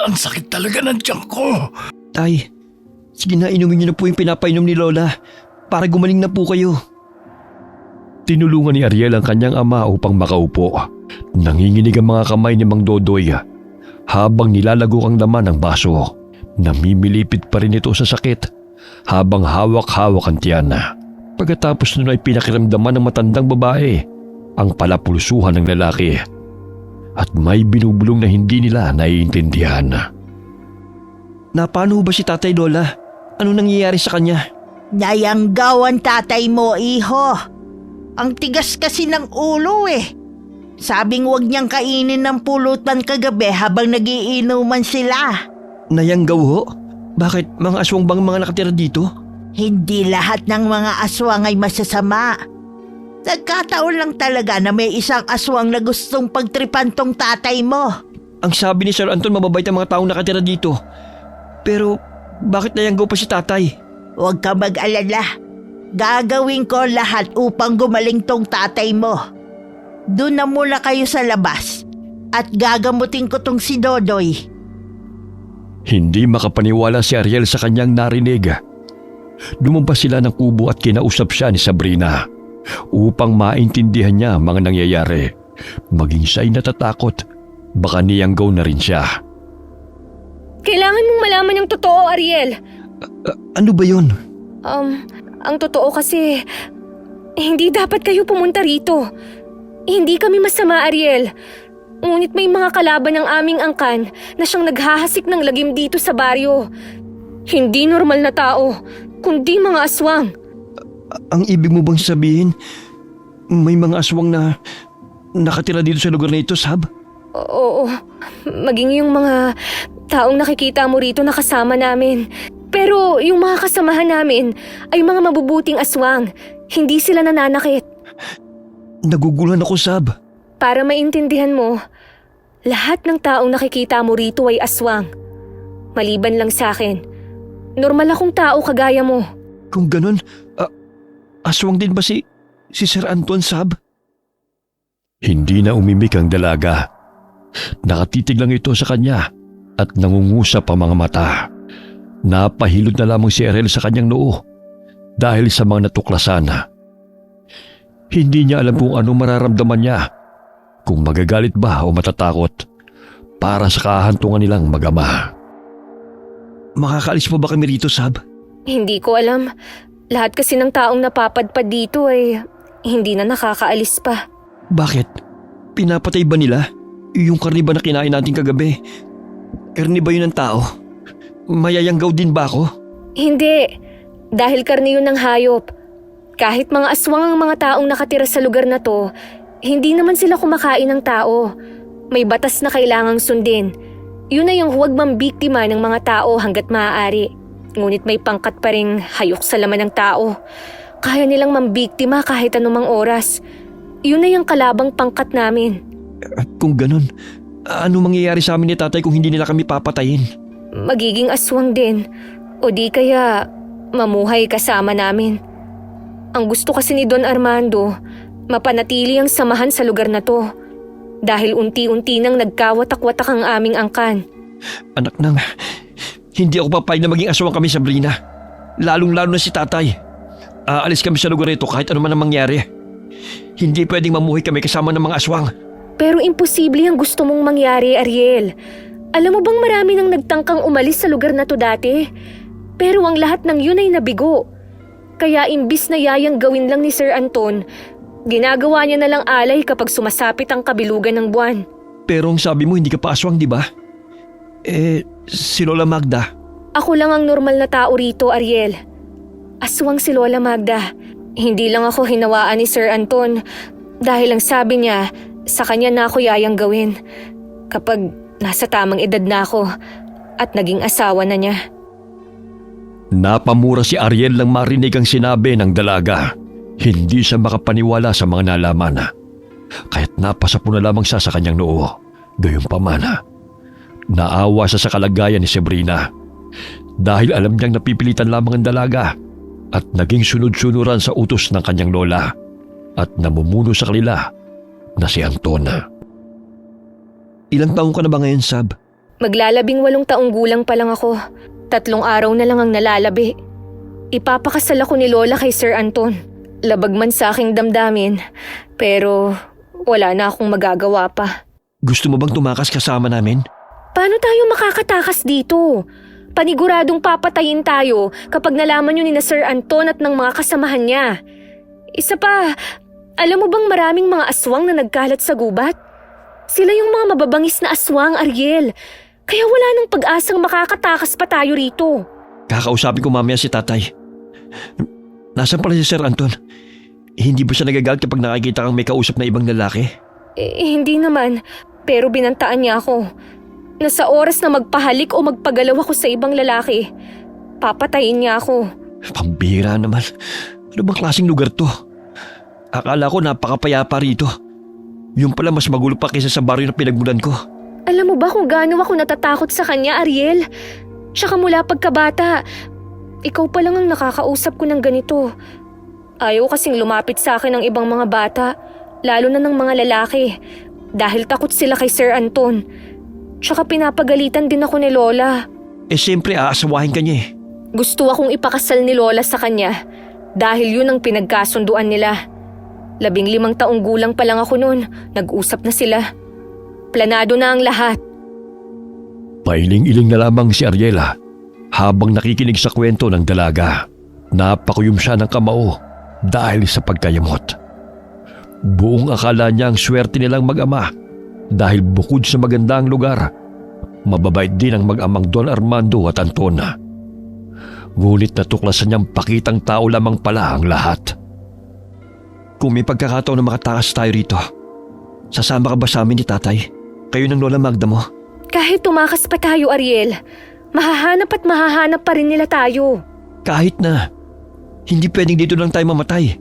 Ang sakit talaga ng tiyan ko. Tay, sige na, inumin niyo na po yung pinapainom ni Lola para gumaling na po kayo. Tinulungan ni Ariel ang kanyang ama upang makaupo. Nanginginig ang mga kamay ni Mang Dodoy habang nilalagok ang laman ng baso. Namimilipit pa rin ito sa sakit habang hawak-hawak ang tiyan. Pagkatapos nun ay pinakiramdaman ng matandang babae ang palapulsuhan ng lalaki at may binubulong na hindi nila naiintindihan. Paano ba si tatay, Lola? Ano nangyayari sa kanya? Nayanggaw ang tatay mo, iho. Ang tigas kasi ng ulo eh. Sabing huwag niyang kainin ng pulutan kagabi habang nagiinuman sila. Nayanggaw ho? Bakit? Mga aswang bang mga nakatira dito? Hindi lahat ng mga aswang ay masasama. Nagkataon lang talaga na may isang aswang na gustong pagtripan tong tatay mo. Ang sabi ni Sir Anton, mababait ang mga taong nakatira dito. Pero bakit nayanggaw pa si tatay? Huwag ka mag-alala. Gagawin ko lahat upang gumaling tong tatay mo. Doon na muna kayo sa labas at gagamutin ko tong si Dodoy. Hindi makapaniwala si Ariel sa kanyang narinig. Lumabas sila ng kubo at kinausap siya ni Sabrina upang maintindihan niya ang mga nangyayari. Maging siya'y natatakot, baka niyanggaw na rin siya. Kailangan mong malaman yung totoo, Ariel. Ano ba yun? Ang totoo kasi, hindi dapat kayo pumunta rito. Hindi kami masama, Ariel. Ngunit may mga kalaban ng aming angkan na siyang naghahasik ng lagim dito sa baryo. Hindi normal na tao, kundi mga aswang. Ang ibig mo bang sabihin, may mga aswang na nakatira dito sa lugar na ito, Sab? Oo, maging yung mga taong nakikita mo rito na kasama namin. Pero yung mga kasamahan namin ay mga mabubuting aswang. Hindi sila nananakit. Naguguluhan ako, Sab. Para maintindihan mo, lahat ng taong nakikita mo rito ay aswang. Maliban lang sa akin. Normal akong tao kagaya mo. Kung ganun, aswang din ba si Sir Anton, Sab? Hindi na umimik ang dalaga. Nakatitig lang ito sa kanya at nangungusap ang mga mata. Napahilod na lamang si Ariel sa kanyang noo dahil sa mga natuklasan. Hindi niya alam kung ano mararamdaman niya, kung magagalit ba o matatakot para sa kahantungan nilang mag-ama. Makakaalis pa ba kami rito, Sab? Hindi ko alam. Lahat kasi ng taong napapadpad dito ay hindi na nakakaalis pa. Bakit? Pinapatay ba nila? Yung karni ba na kinain natin kagabi? Karni ba yun ng tao? Mayayanggaw din ba ako? Hindi. Dahil karne yun ng hayop. Kahit mga aswang ang mga taong nakatira sa lugar na to, hindi naman sila kumakain ng tao. May batas na kailangang sundin. Yun ay yung huwag mambiktima ng mga tao hanggat maaari. Ngunit may pangkat pa ring hayok sa laman ng tao. Kaya nilang mambiktima kahit anumang oras. Yun ay ang kalabang pangkat namin. At kung ganun, ano mangyayari sa amin ni tatay kung hindi nila kami papatayin? Magiging aswang din. O di kaya mamuhay kasama namin. Ang gusto kasi ni Don Armando, mapanatili ang samahan sa lugar na to. Dahil unti-unti nang nagkawatak-watak ang aming angkan. Anak nang, hindi ako papayag na maging aswang kami, Sabrina. Lalong-lalo na si tatay. Aalis kami sa lugar ito kahit ano man ang mangyari. Hindi pwedeng mamuhay kami kasama ng mga aswang. Pero imposible ang gusto mong mangyari, Ariel. Alam mo bang marami nang nagtangkang umalis sa lugar na to dati? Pero ang lahat ng yun ay nabigo. Kaya imbis na yayang gawin lang ni Sir Anton, ginagawa niya na lang alay kapag sumasapit ang kabilugan ng buwan. Pero ang sabi mo hindi ka pa aswang, di ba? Si Lola Magda. Ako lang ang normal na tao rito, Ariel. Aswang si Lola Magda. Hindi lang ako hinawaan ni Sir Anton dahil ang sabi niya, sa kanya na ako yayang gawin kapag nasa tamang edad na ako at naging asawa na niya. Napamura si Ariel nang marinig ang sinabi ng dalaga. Hindi siya makapaniwala sa mga nalaman. Kaya't napasapo na lamang siya sa kanyang noo. Gayunpaman, naawa siya sa kalagayan ni Sabrina. Dahil alam niyang napipilitan lamang ang dalaga at naging sunod-sunuran sa utos ng kanyang lola at namumuno sa kanila na si Anton. Ilang taong ka na ba ngayon, Sab? Maglalabing 8 taong gulang pa lang ako. 3 araw na lang ang nalalabi. Ipapakasal ako ni Lola kay Sir Anton. Labag man sa aking damdamin, pero wala na akong magagawa pa. Gusto mo bang tumakas kasama namin? Paano tayo makakatakas dito? Paniguradong papatayin tayo kapag nalaman yun ni na Sir Anton at ng mga kasamahan niya. Isa pa, alam mo bang maraming mga aswang na nagkalat sa gubat? Sila yung mga mababangis na aswang, Ariel. Kaya wala nang pag-asang makakatakas pa tayo rito. Kakausapin ko mamaya si tatay. Nasaan pala si Sir Anton? Hindi ba siya nagagalit kapag nakikita kang may kausap na ibang lalaki? Hindi naman, pero binantaan niya ako. Na sa oras na magpahalik o magpagalaw ako sa ibang lalaki, papatayin niya ako. Pambihira naman. Ano bang klaseng lugar to? Akala ko napakapayapa rito. Yung pala mas magulo pa kaysa sa baryo na pinagmulan ko. Alam mo ba kung gaano ako natatakot sa kanya, Ariel? Tsaka mula pagkabata, ikaw pa lang ang nakakausap ko ng ganito. Ayaw kasing lumapit sa akin ng ibang mga bata, lalo na ng mga lalaki, dahil takot sila kay Sir Anton. Tsaka pinapagalitan din ako ni Lola. Siyempre aasawahin ka niya eh. Gusto akong ipakasal ni Lola sa kanya dahil yun ang pinagkasunduan nila. 15 taong gulang pa lang ako noon, nag-usap na sila. Planado na ang lahat. Pailing-iling na lamang si Ariela habang nakikinig sa kwento ng dalaga. Napakuyom siya ng kamao dahil sa pagkayamot. Buong akala niya ang swerte nilang mag-ama dahil bukod sa magandang lugar, mababait din ang mag-amang Don Armando at Anton. Ngunit natuklasan niyang pakitang tao lamang pala ang lahat. Kung may pagkakataon na makatakas tayo rito, sasama ka ba sa amin ni tatay? Kayo ng Lola Magda mo? Kahit tumakas pa tayo, Ariel, mahahanap at mahahanap pa rin nila tayo. Kahit na. Hindi pwedeng dito lang tayo mamatay.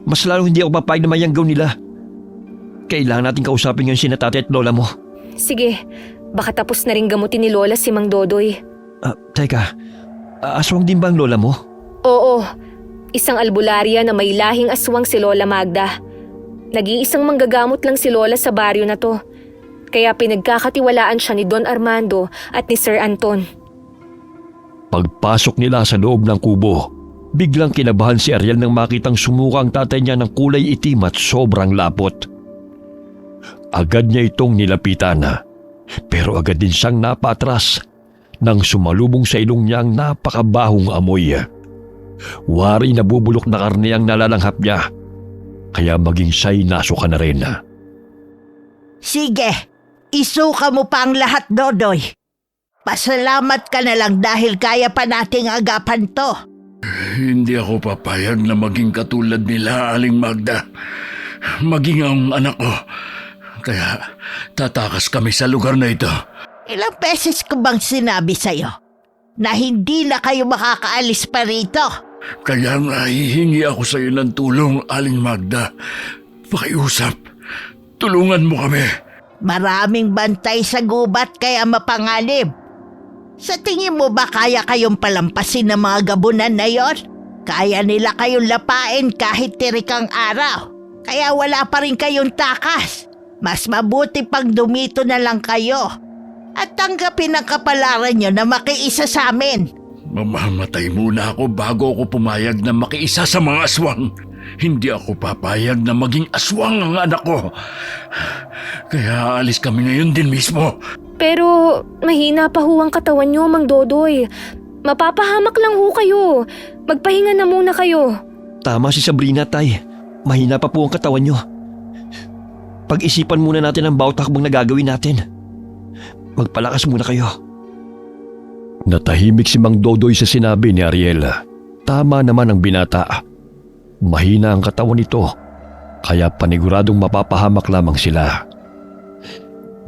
Mas lalo hindi ako papayag na mayanggaw nila. Kailangan natin kausapin ngayon sina tatay at lola mo. Sige, baka tapos na rin gamutin ni Lola si Mang Dodoy. Teka, aswang din ba ang lola mo? Oo, isang albularya na may lahing aswang si Lola Magda. Nag-iisang manggagamot lang si Lola sa baryo na to. Kaya pinagkakatiwalaan siya ni Don Armando at ni Sir Anton. Pagpasok nila sa loob ng kubo, biglang kinabahan si Ariel nang makitang sumuka ang tatay niya ng kulay itim at sobrang lapot. Agad niya itong nilapitan, pero agad din siyang napatras nang sumalubong sa ilong niya ang napakabahong amoy. Wari na bubulok na karne ang nalalanghap niya, kaya maging siya'y nasuka na rin. Sige, isuka mo pa ang lahat, Dodoy. Pasalamat ka na lang dahil kaya pa nating agapan to. Hindi ako papayag na maging katulad nila, Aling Magda. Maging ang anak ko. Kaya tatakas kami sa lugar na ito. Ilang beses ko bang sinabi sa'yo na hindi na kayo makakaalis pa rito? Kaya nga hihingi ako sa iyo ng tulong, Aling Magda. Pakiusap. Tulungan mo kami. Maraming bantay sa gubat kaya mapanganib. Sa tingin mo ba kaya kayong palampasin ng mga gabunan na yon? Kaya nila kayong lapain kahit tirikang araw. Kaya wala pa rin kayong takas. Mas mabuti pang dumito na lang kayo at tanggapin ang kapalaran nyo na makiisa sa amin. Mamamatay muna ako bago ako pumayag na makiisa sa mga aswang. Hindi ako papayag na maging aswang ang anak ko. Kaya alis kami ngayon din mismo. Pero mahina pa ho ang katawan niyo, Mang Dodoy. Mapapahamak lang ho kayo. Magpahinga na muna kayo. Tama si Sabrina, tay. Mahina pa po ang katawan nyo. Pag-isipan muna natin ang bawat hakbang na gagawin natin. Magpalakas muna kayo. Natahimik si Mang Dodoy sa sinabi ni Ariel. Tama naman ang binata. Mahina ang katawan nito, kaya paniguradong mapapahamak lamang sila.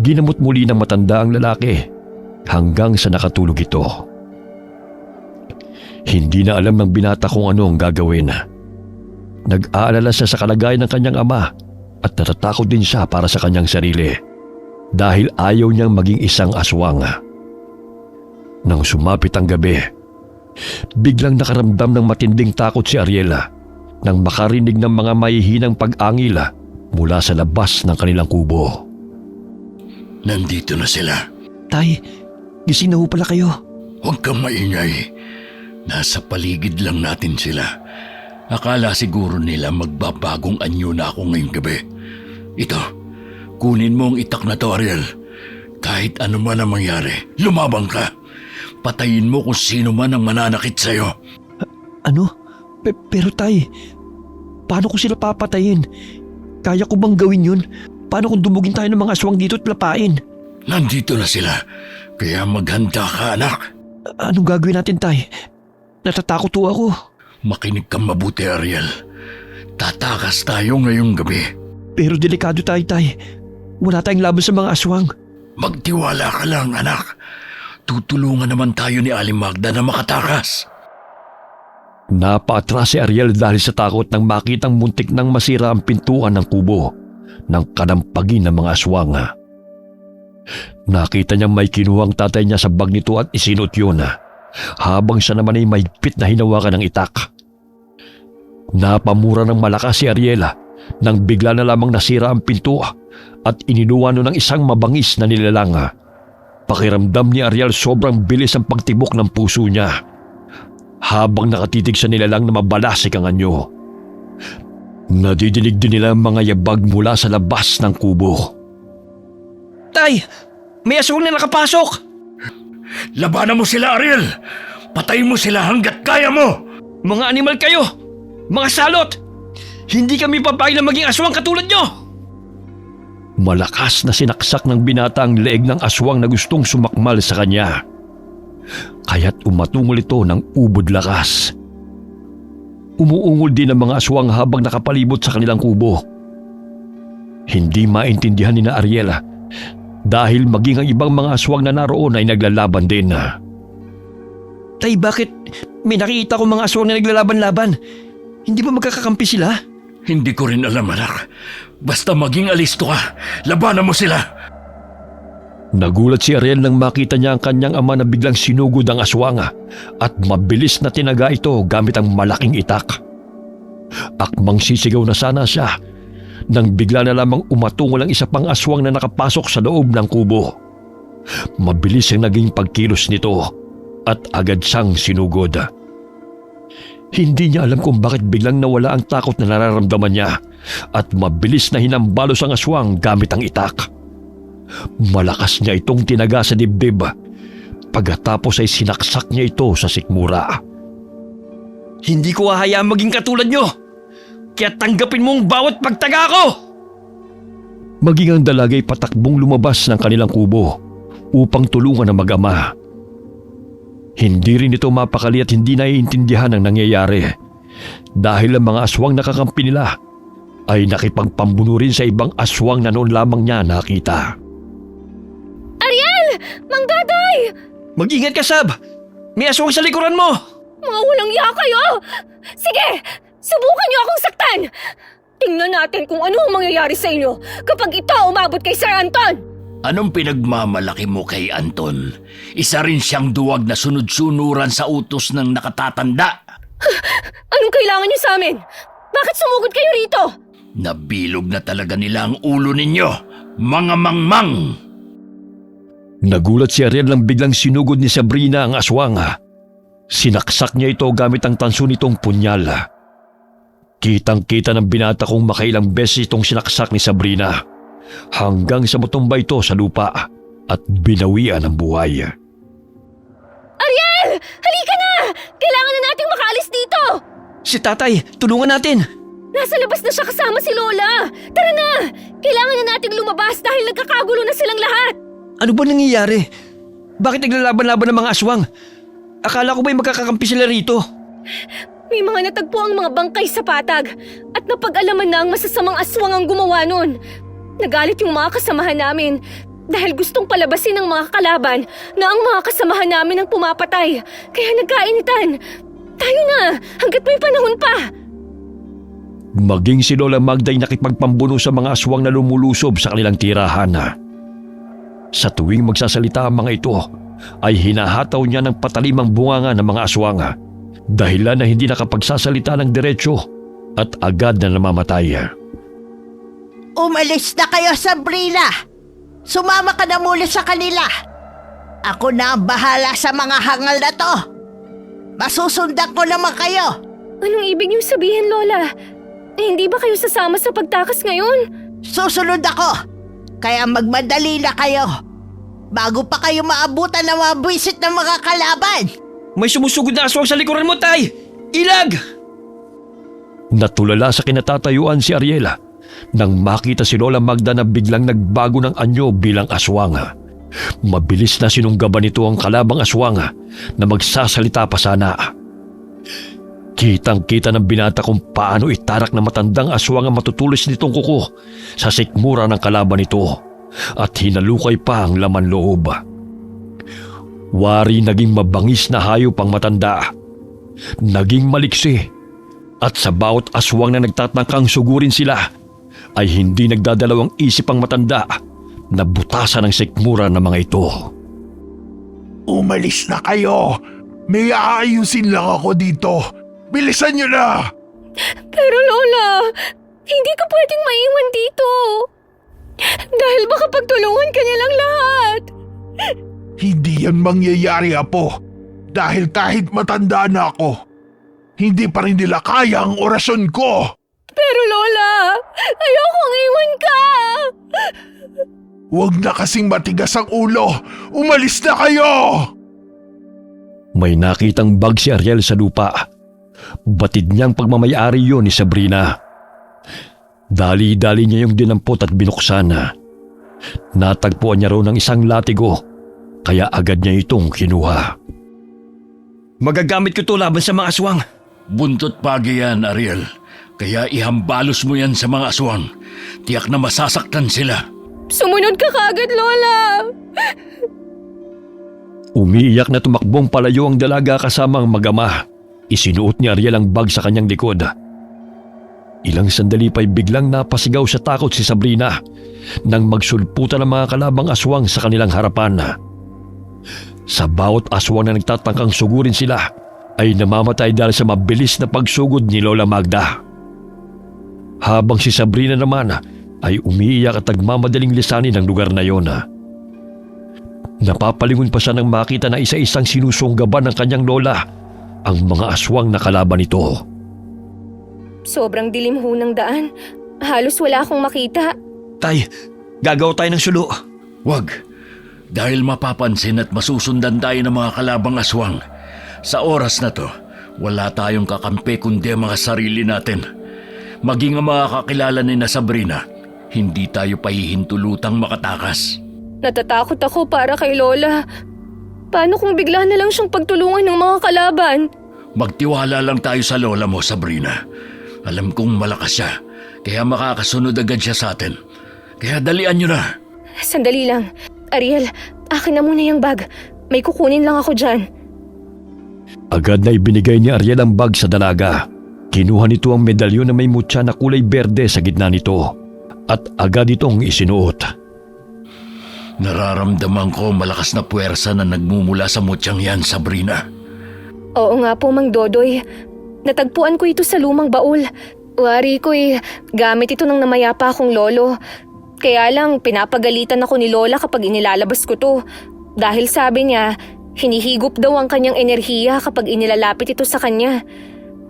Ginamot muli ng matanda ang lalaki hanggang sa nakatulog ito. Hindi na alam ng binata kung ano ang gagawin. Nag-aalala siya sa kalagayan ng kanyang ama at natatakot din siya para sa kanyang sarili dahil ayaw niyang maging isang aswang. Nang sumapit ang gabi, biglang nakaramdam ng matinding takot si Ariela nang makarinig ng mga mahihinang pag-angil mula sa labas ng kanilang kubo. Nandito na sila. Tay, gising na ho pala kayo. Huwag kang maingay. Nasa paligid lang natin sila. Akala siguro nila magbabagong anyo na ako ngayong gabi. Ito, kunin mo ang itak na to, Ariel. Kahit ano man ang mangyari, lumabang ka. Patayin mo kung sino man ang mananakit sa'yo. Ano? Pero tay, paano ko sila papatayin? Kaya ko bang gawin yun? Paano kung dumugin tayo ng mga aswang dito at lapain? Nandito na sila. Kaya maghanda ka, anak. Anong gagawin natin, tay? Natatakot ho ako. Makinig kang mabuti, Ariel. Tatakas tayo ngayong gabi. Pero delikado tayo, tay. Wala tayong laban sa mga aswang. Magtiwala ka lang, anak. Tutulungan naman tayo ni Aling Magda na makatakas. Napaatras si Ariel dahil sa takot nang makitang muntik nang masira ang pintuan ng kubo ng kanampagin ng mga aswang. Nakita niyang may kinuhang tatay niya sa bag nito at isinot yun, habang siya naman ay mahigpit na hinawakan ng itak. Napamura ng malakas si Ariel nang bigla na lamang nasira ang pinto at ininuwan ng isang mabangis na nilalang. Pakiramdam ni Ariel sobrang bilis ang pagtibok ng puso niya habang nakatitig sa nilalang na mabalasik ang anyo. Nadidinig din nila ang mga yabag mula sa labas ng kubo. Tay! May aswang na nakapasok! Labanan mo sila, Ariel! Patayin mo sila hanggat kaya mo! Mga animal kayo! Mga salot! Hindi kami papayag na maging aswang katulad nyo! Malakas na sinaksak ng binata ang leeg ng aswang na gustong sumakmal sa kanya. Kaya't umatungol ito ng ubod lakas. Umuungol din ang mga aswang habang nakapalibot sa kanilang kubo. Hindi maintindihan ni na Ariel dahil maging ang ibang mga aswang na naroon ay naglalaban din. Tay, bakit may nakita ko mga aswang na naglalaban-laban? Hindi ba magkakakampi sila? Hindi ko rin alam, anak. Basta maging alisto ka. Labanan mo sila! Nagulat si Ariel nang makita niya ang kanyang ama na biglang sinugod ang aswang at mabilis na tinaga ito gamit ang malaking itak. Akmang sisigaw na sana siya nang bigla na lamang umatungol ang isa pang aswang na nakapasok sa loob ng kubo. Mabilis ang naging pagkilos nito at agad siyang sinugod. Hindi niya alam kung bakit biglang nawala ang takot na nararamdaman niya at mabilis na hinambalos ang aswang gamit ang itak. Malakas niya itong tinaga sa dibdib. Pagkatapos ay sinaksak niya ito sa sikmura. Hindi ko hahayaang maging katulad nyo! Kaya tanggapin mo ang bawat pagtaga ko! Maging ang dalagay patakbong lumabas ng kanilang kubo upang tulungan ang mag-ama. Hindi rin ito mapakali at hindi naiintindihan ang nangyayari dahil ang mga aswang nakakampi nila ay nakipagpambuno rin sa ibang aswang na noon lamang niya nakita. Ariel! Mang Daday! Mag-ingat ka, Sab! May aswang sa likuran mo! Mga walang iya kayo! Sige! Subukan niyo akong saktan! Tingnan natin kung ano ang mangyayari sa inyo kapag ito umabot kay Sir Anton! Anong pinagmamalaki mo kay Anton? Isa rin siyang duwag na sunod-sunuran sa utos ng nakatatanda. Anong kailangan niyo sa amin? Bakit sumugod kayo rito? Nabilog na talaga nila ang ulo ninyo, mga mangmang! Nagulat si Ariel nang biglang sinugod ni Sabrina ang aswang. Sinaksak niya ito gamit ang tanso nitong punyal. Kitang-kita ng binata kung makailang beses itong sinaksak ni Sabrina hanggang sa matumba ito sa lupa at binawian ng buhay. Ariel! Halika na! Kailangan na nating makaalis dito! Si tatay, tulungan natin! Nasa labas na siya kasama si Lola! Tara na! Kailangan na nating lumabas dahil nagkakagulo na silang lahat! Ano ba nangyayari? Bakit naglalaban-laban ng mga aswang? Akala ko ba'y magkakakampi sila rito? May mga natagpo ang mga bangkay sa patag at napag-alaman na ang masasamang aswang ang gumawa nun. Nagalit yung mga kasamahan namin dahil gustong palabasin ng mga kalaban na ang mga kasamahan namin ang pumapatay. Kaya nagkainitan. Tayo na, hanggat may panahon pa. Maging si Lola Magday nakipagpambuno sa mga aswang na lumulusob sa kanilang tirahan. Sa tuwing magsasalita ang mga ito, ay hinahataw niya ng patalimang bunganga ng mga aswang dahilan na hindi nakapagsasalita ng diretsyo at agad na namamatay. Umalis na kayo, Sabrina! Sumama ka na muli sa kanila! Ako na ang bahala sa mga hangal na to! Masusundan ko naman kayo! Anong ibig niyong sabihin, Lola? Hindi ba kayo sasama sa pagtakas ngayon? Susunod ako! Kaya magmadali na kayo! Bago pa kayo maabutan ng mga buwisit ng mga kalaban! May sumusugod na aswang sa likuran mo, tay! Ilag! Natulala sa kinatatayuan si Ariel nang makita si Lola Magda na biglang nagbago ng anyo bilang aswang. Mabilis na sinunggaban nito ang kalabang aswang na magsasalita pa sana. Kitang-kita ng binata kung paano itarak na matandang aswang ang matutulis nitong kuko sa sikmura ng kalaban nito at hinalukay pa ang laman loob. Wari naging mabangis na hayop ang matanda. Naging maliksi at sa bawat aswang na nagtatangkang sugurin sila ay hindi nagdadalawang isip ang matanda na butasan ng sikmura ng mga ito. Umalis na kayo. May aayusin lang ako dito. Bilisan nyo na! Pero Lola, hindi ka pwedeng maiwan dito. Dahil baka pagtulungan ka nilang lahat. Hindi yan mangyayari, Apo. Dahil kahit matanda na ako, hindi pa rin nila kaya ang orasyon ko. Pero Lola, ayokong iwan ka. Huwag na kasing matigas ang ulo. Umalis na kayo! May nakitang bag si Ariel sa lupa. Batid niyang pagmamayari yon ni Sabrina. Dali-dali niya yung dinampot at binuksan. Natagpuan niya raw ng isang latigo, kaya agad niya itong kinuha. Magagamit ko to laban sa mga aswang. Buntot pagi yan, Ariel. Kaya ihambalos mo yan sa mga aswang. Tiyak na masasaktan sila. Sumunod ka kagad, Lola. Umiiyak na tumakbong palayo ang dalaga kasama ang mag-ama. Isinuot ni Ariel ang bag sa kanyang likod. Ilang sandali pa'y biglang napasigaw sa takot si Sabrina nang magsulputan ang mga kalabang aswang sa kanilang harapan. Sa bawat aswang na nagtatangkang sugurin sila ay namamatay dahil sa mabilis na pagsugod ni Lola Magda. Habang si Sabrina naman ay umiiyak at nagmamadaling lisanin ang lugar na yon. Napapalingon pa siya nang makita na isa-isang sinusunggaban ng kanyang lola ang mga aswang na kalaban nito. Sobrang dilim ho ng daan. Halos wala akong makita. Tay, gagawa tayo ng sulo. Wag. Dahil mapapansin at masusundan tayo ng mga kalabang aswang. Sa oras na to, wala tayong kakampi kundi ang mga sarili natin. Maging ang mga kakilala ni na Sabrina, hindi tayo pahihintulutang makatakas. Natatakot ako para kay Lola. Paano kung bigla na lang siyang pagtulungan ng mga kalaban? Magtiwala lang tayo sa lola mo, Sabrina. Alam kong malakas siya, kaya makakasunod agad siya sa atin. Kaya dalian niyo na. Sandali lang. Ariel, akin na muna yung bag. May kukunin lang ako dyan. Agad na ibinigay ni Ariel ang bag sa dalaga. Kinuha nito ang medalyon na may mutya na kulay berde sa gitna nito at agad itong isinuot. Nararamdaman ko malakas na puwersa na nagmumula sa mutyang yan, Sabrina. Oo nga po, Mang Dodoy. Natagpuan ko ito sa lumang baul. Wari ko gamit ito ng namayapa akong lolo. Kaya lang, pinapagalitan ako ni Lola kapag inilalabas ko to. Dahil sabi niya, hinihigop daw ang kanyang enerhiya kapag inilalapit ito sa kanya.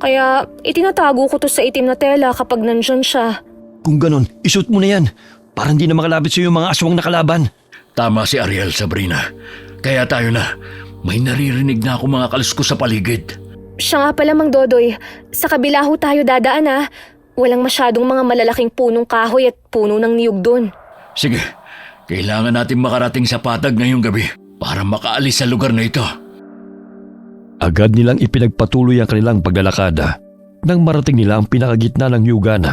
Kaya itinatago ko to sa itim na tela kapag nandyan siya. Kung ganon, isuot mo na yan. Para hindi na makalapit sa yung mga aswang na kalaban. Tama si Ariel, Sabrina. Kaya tayo na. May naririnig na ako mga kaluskos sa paligid. Siya nga pala, Mang Dodoy. Sa kabila ho tayo dadaan. Walang masyadong mga malalaking punong kahoy at puno ng niyog doon. Sige, kailangan natin makarating sa patag ngayong gabi para makaalis sa lugar na ito. Agad nilang ipinagpatuloy ang kanilang paglalakad. Nang marating nila ang pinakagitna ng yugan,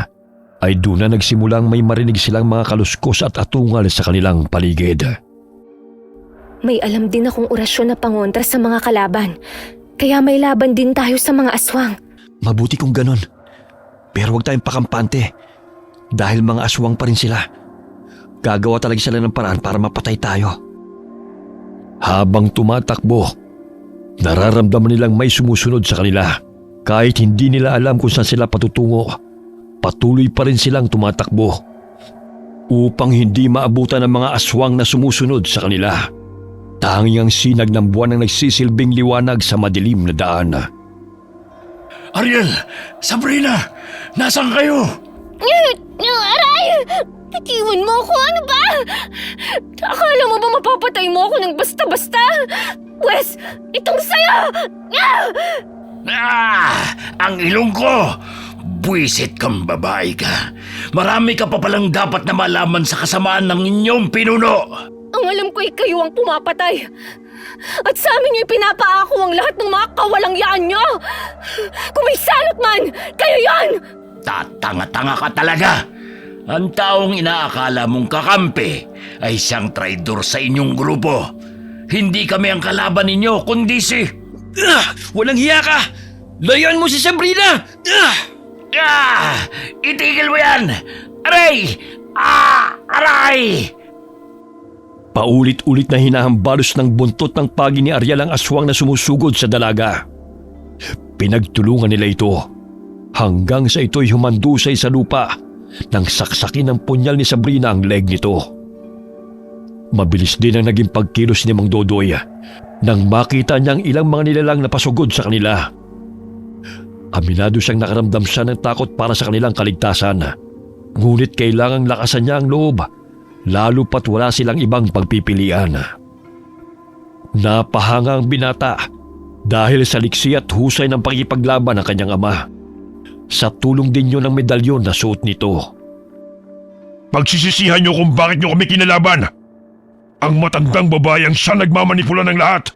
ay doon na nagsimulang may marinig silang mga kaluskos at atungal sa kanilang paligid. May alam din akong orasyon na pangontra sa mga kalaban. Kaya may laban din tayo sa mga aswang. Mabuti kung ganon. Pero huwag tayong pakampante. Dahil mga aswang pa rin sila. Gagawa talaga sila ng paraan para mapatay tayo. Habang tumatakbo, nararamdaman nilang may sumusunod sa kanila. Kahit hindi nila alam kung saan sila patutungo, patuloy pa rin silang tumatakbo upang hindi maabutan ng mga aswang na sumusunod sa kanila. Tanging ang sinag ng buwan ang nagsisilbing liwanag sa madilim na daan. Ariel! Sabrina! Nasaan kayo? Aray! Bitiwan mo ako, ano ba? Akala mo ba mapapatay mo ako ng basta-basta? Wes, itong sayo! Ang ilong ko! Buwisit kang babae ka. Marami ka pa palang dapat na malaman sa kasamaan ng inyong pinuno. Ang alam ko kayo ang pumapatay. At sa amin niyo pinapaako ang lahat ng mga kawalang yaan niyo. Kung may salot man, kayo yon! Tatanga-tanga ka talaga. Ang taong inaakala mong kakampi ay siyang traidor sa inyong grupo. Hindi kami ang kalaban ninyo, kundi si... Walang hiya ka! Layuan mo si Sabrina! Itigil mo yan! Aray! Aray! Paulit-ulit na hinahambalos ng buntot ng pagi ni Ariel ang aswang na sumusugod sa dalaga. Pinagtulungan nila ito. hanggang sa ito'y humandusay sa lupa nang saksakin ng punyal ni Sabrina ang leg nito. Mabilis din ang naging pagkilos ni Mang Dodoy nang makita niyang ilang mga nilalang na pasugod sa kanila. Aminado siyang nakaramdam siya ng takot para sa kanilang kaligtasan. Ngunit kailangang lakasan niya ang loob, lalo pat wala silang ibang pagpipilian. Napahanga ang binata dahil sa liksi at husay ng pakipaglaban ng kanyang ama. Sa tulong din yun ng medalyon na suot nito. Pagsisisihan niyo kung bakit niyo kami kinalaban. Ang matandang babae ang siya nagmamanipula ng lahat.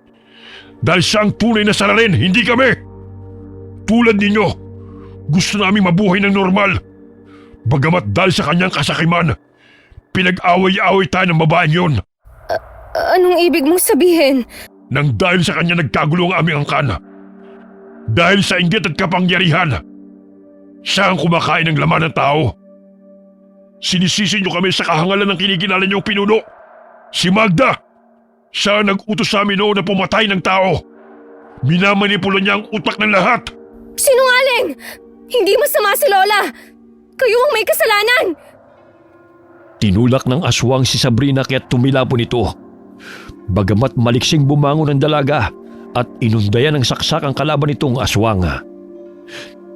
Dahil siya ang tunay na salarin, hindi kami. Tulad ninyo, gusto namin mabuhay ng normal. Bagamat dahil sa kanyang kasakiman, pinag-away-away tayo ng babaeng yun. Anong ibig mong sabihin? Nang dahil sa kanya nagkagulo ang aming angkan. Dahil sa inggit at kapangyarihan, siya ang kumakain ng laman ng tao. Sinisisi niyo kami sa kahangalan ng kinikinala niyong pinuno. Si Magda, siya ang nag-utos sa amin noon na pumatay ng tao. Minamanipula niya ang utak ng lahat. Sinungaling! Hindi masama si Lola! Kayo ang may kasalanan! Tinulak ng aswang si Sabrina kaya't tumilapon ito. Bagamat maliksing bumangon ang dalaga at inundayan ng saksak ang kalaban nitong aswang.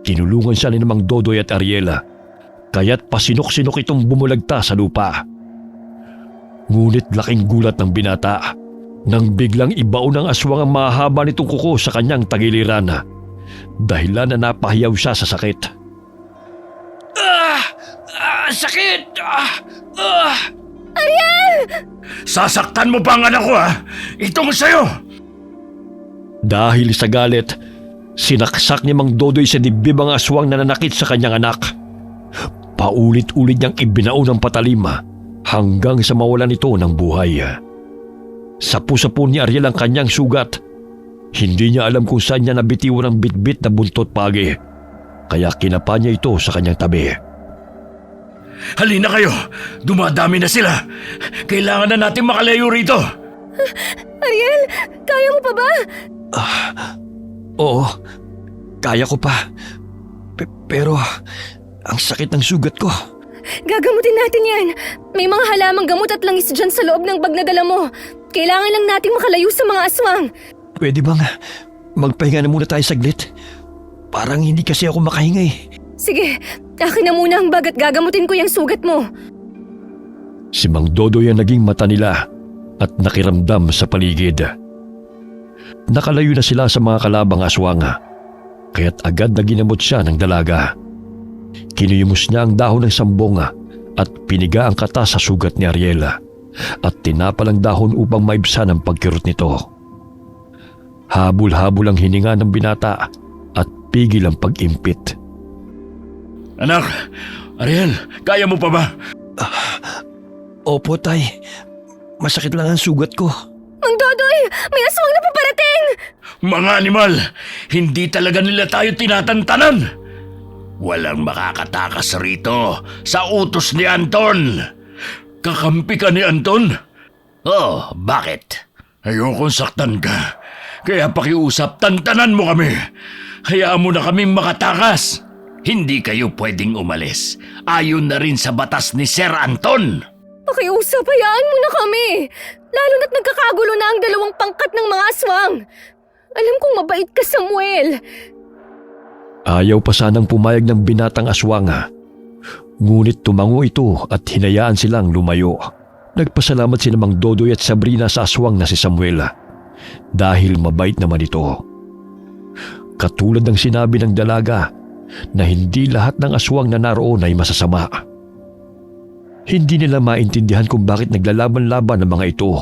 Tinulungan siya ni Mang Dodoy at Ariela, kaya't pasinok-sinok itong bumulagta sa lupa. Ngunit laking gulat ng binata nang biglang ibaon ng aswang ang mahaba nitong kuko sa kanyang tagiliran, dahilan na napahiyaw siya sa sakit. Sakit! Ariel! Sasaktan mo pa ang anak ko, ha? Itong sa'yo! Dahil sa galit, sinaksak ni Mang Dodoy sa dibdib ang aswang na nanakit sa kanyang anak. Paulit-ulit niyang ibinaon ang patalim hanggang sa mawalan ito ng buhay. Sapu-sapu ni Ariel ang kanyang sugat. Hindi niya alam kung saan niya nabitiwan ang bitbit na buntot pagi, kaya kinapa niya ito sa kanyang tabi. Halina kayo! Dumadami na sila! Kailangan na natin makalayo rito! Ariel, kaya mo pa ba? Oo, kaya ko pa. Pero ang sakit ng sugat ko. Gagamutin natin yan. May mga halamang gamot at langis dyan sa loob ng bag na dala mo. Kailangan lang nating makalayo sa mga aswang. Pwede bang magpahinga na muna tayo saglit? Parang hindi kasi ako makahinga eh. Sige, akin na muna ang bag at gagamutin ko yung sugat mo. Si Mang Dodoy ang naging mata nila at nakiramdam sa paligid. Nakalayo na sila sa mga kalabang aswang, kaya't agad na ginamot siya ng dalaga. Kinuyumos niya ang dahon ng sambong at piniga ang kata sa sugat ni Ariela at tinapal ang dahon upang maibsan ang pagkirot nito. Habol-habol ang hininga ng binata at pigil ang pag-impit. Anak, Ariel, kaya mo pa ba? Opo, tay. Masakit lang ang sugat ko. Mang Dodoy, may aswang na paparating! Mga animal, hindi talaga nila tayo tinatantanan. Walang makakatakas rito sa utos ni Anton. Kakampi ka ni Anton? Oh, bakit? Ayokong saktan ka. Kaya pakiusap, tantanan mo kami. Hayaan mo na kaming makatakas. Hindi kayo pwedeng umalis. Ayon na rin sa batas ni Sir Anton. Pakiusap, hayaan mo na kami. Lalo na't nagkakagulo na ang dalawang pangkat ng mga aswang. Alam kong mabait ka, Samuel. Ayaw pa sanang pumayag ng binatang aswang. Ngunit tumango ito at hinayaan silang lumayo. Nagpasalamat sina Mang Dodoy at Sabrina sa aswang na si Samuel dahil mabait naman ito. Katulad ng sinabi ng dalaga na hindi lahat ng aswang na naroon ay masasama. Hindi nila maintindihan kung bakit naglalaban-laban ang mga ito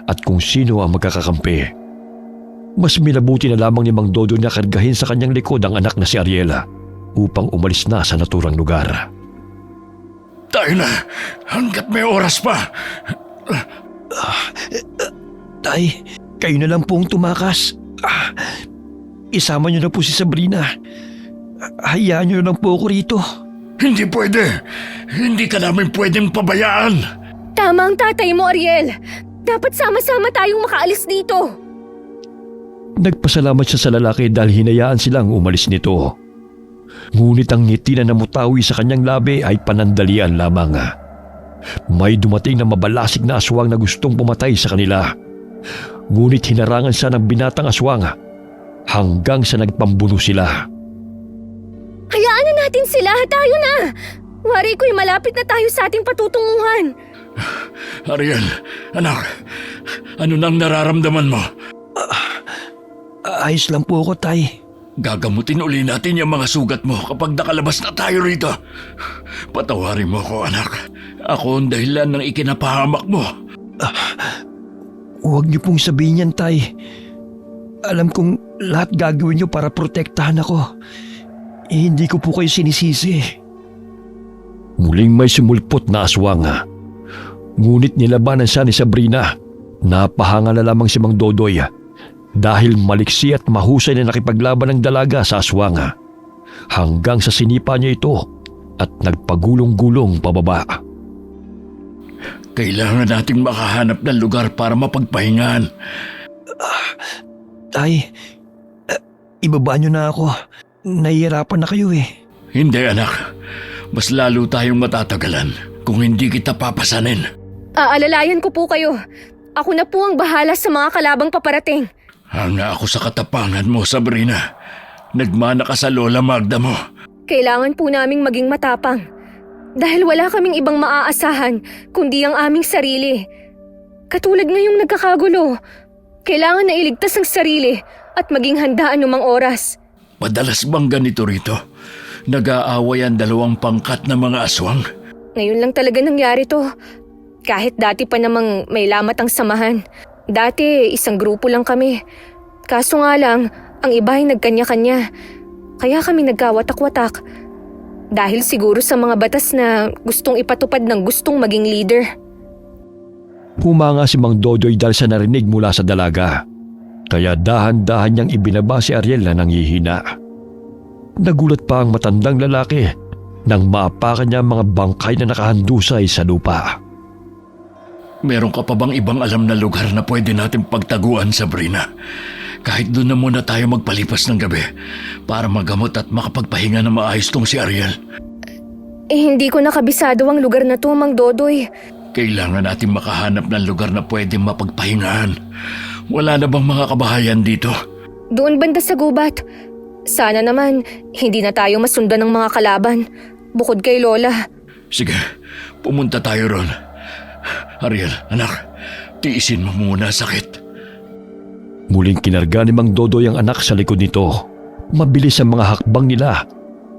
at kung sino ang magkakakampi. Mas minabuti na lamang ni Mang Dodoy na kargahin sa kanyang likod ang anak na si Ariela upang umalis na sa naturang lugar. Tayo na, hanggat may oras pa. Tay, kayo na lang pong tumakas. Isama niyo na po si Sabrina. Hayaan niyo lang po ako rito. Hindi pwede. Hindi ka namin pwedeng pabayaan. Tama ang tatay mo, Ariel. Dapat sama-sama tayong makaalis dito. Nagpasalamat siya sa lalaki dahil hinayaan silang umalis nito. Ngunit ang ngiti na namutawi sa kanyang labi ay panandalian lamang. May dumating na mabalasik na aswang na gustong pumatay sa kanila. Ngunit hinarangan siya ng binatang aswang hanggang sa nagpambuno sila. Hayaan na natin sila, tayo na! Wari ko'y malapit na tayo sa ating patutunguhan. Ariel, anak, ano nang nararamdaman mo? Ayos lang po ako, Tay. Gagamutin uli natin yung mga sugat mo kapag nakalabas na tayo rito. Patawarin mo ako, anak. Ako ang dahilan ng ikinapahamak mo. Huwag niyo pong sabihin yan, Tay. Alam kong lahat gagawin niyo para protektahan ako. Hindi ko po kayo sinisisi. Muling may sumulpot na aswang. Ngunit nilabanan siya ni Sabrina. Napahanga na lamang si Mang Dodoy dahil maliksi at mahusay na nakipaglaban ng dalaga sa aswang hanggang sa sinipa niya ito at nagpagulong-gulong pababa. Kailangan nating makahanap ng lugar para mapagpahingahan. Tay, ibaba niyo na ako. Nahihirapan na kayo eh. Hindi, anak. Mas lalo tayong matatagalan kung hindi kita papasanin. Aalalayan ko po kayo. Ako na po ang bahala sa mga kalabang paparating. Hanga ako sa katapangan mo, Sabrina. Nagmana ka sa Lola Magda mo. Kailangan po naming maging matapang. Dahil wala kaming ibang maaasahan kundi ang aming sarili. Katulad ngayong nagkakagulo. Kailangan na iligtas ang sarili at maging handa anumang oras. Madalas bang ganito rito? Nag-aaway ang dalawang pangkat na mga aswang? Ngayon lang talaga nangyari to. Kahit dati pa namang may lamat ang samahan. Dati isang grupo lang kami. Kaso nga lang, ang iba ay nagkanya-kanya. Kaya kami nagkawatak-watak. Dahil siguro sa mga batas na gustong ipatupad ng gustong maging leader. Humanga si Mang Dodoy dahil sa narinig mula sa dalaga. Kaya dahan-dahan niyang ibinaba si Ariel na nanghihina. Nagulat pa ang matandang lalaki nang maapakan niya ang mga bangkay na nakahandusay sa lupa. Meron ka pa bang ibang alam na lugar na pwede natin pagtaguan, Sabrina? Kahit doon na muna tayo magpalipas ng gabi para magamot at makapagpahinga na maayos tong si Ariel. Hindi ko nakabisado ang lugar na to, Mang Dodoy. Kailangan natin makahanap ng lugar na pwede mapagpahingahan. Wala na bang mga kabahayan dito? Doon banda sa gubat. Sana naman, hindi na tayo masundan ng mga kalaban. Bukod kay Lola. Sige, pumunta tayo ron. Ariel, anak, tiisin mo muna sakit. Muling kinarga ni Mang Dodoy ang anak sa likod nito. Mabilis ang mga hakbang nila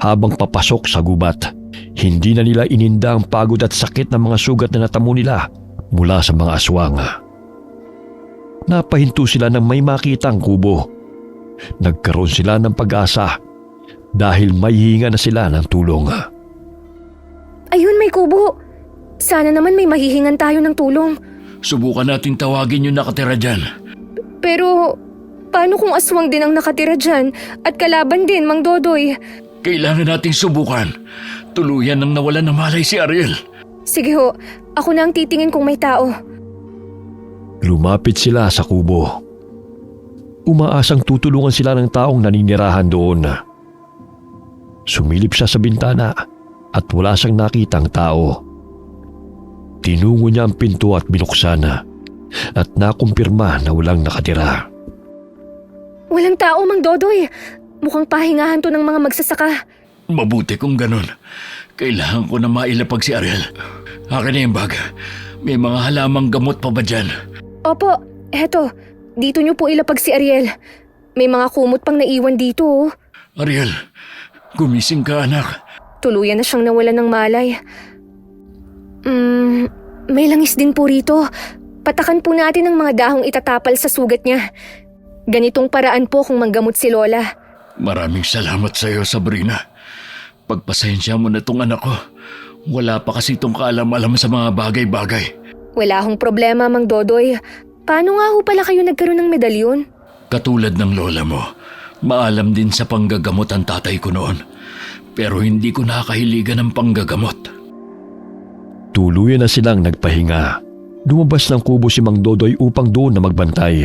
habang papasok sa gubat. Hindi na nila ininda ang pagod at sakit ng mga sugat na natamo nila mula sa mga aswang. Napahinto sila nang may makitang kubo. Nagkaroon sila ng pag-asa dahil may hinga na sila ng tulong. Ayun, may kubo. Sana naman may mahihingan tayo ng tulong. Subukan natin tawagin yung nakatira dyan. Pero, paano kung aswang din ang nakatira dyan at kalaban din, Mang Dodoy? Kailangan nating subukan. Tuluyan nang nawalan ng malay si Ariel. Sige ho, ako na ang titingin kung may tao. Lumapit sila sa kubo. Umaasang tutulungan sila ng taong naninirahan doon. Sumilip siya sa bintana at wala siyang nakitang tao. Tinungo niya ang pinto at binuksan at nakumpirma na walang nakatira. Walang tao, Mang Dodoy. Mukhang pahingahan to ng mga magsasaka. Mabuti kung ganun. Kailangan ko na mailapag si Ariel. Akin na yung bag. May mga halamang gamot pa ba dyan? Opo, eto. Dito niyo po ilapag si Ariel. May mga kumot pang naiwan dito. Oh. Ariel, gumising ka anak. Tuluyan na siyang nawalan ng malay. May langis din po rito. Patakan po natin ang mga dahong itatapal sa sugat niya. Ganitong paraan po kung manggamot si Lola. Maraming salamat sa iyo, Sabrina. Pagpasensya mo na tong anak ko. Wala pa kasi itong kaalam-alam sa mga bagay-bagay. Wala hong problema, Mang Dodoy. Paano nga ho pala kayo nagkaroon ng medalyon? Katulad ng lola mo, maalam din sa panggagamot ang tatay ko noon. Pero hindi ko nakakahiligan ng panggagamot. Tuluyan na silang nagpahinga. Lumabas ng kubo si Mang Dodoy upang doon na magbantay.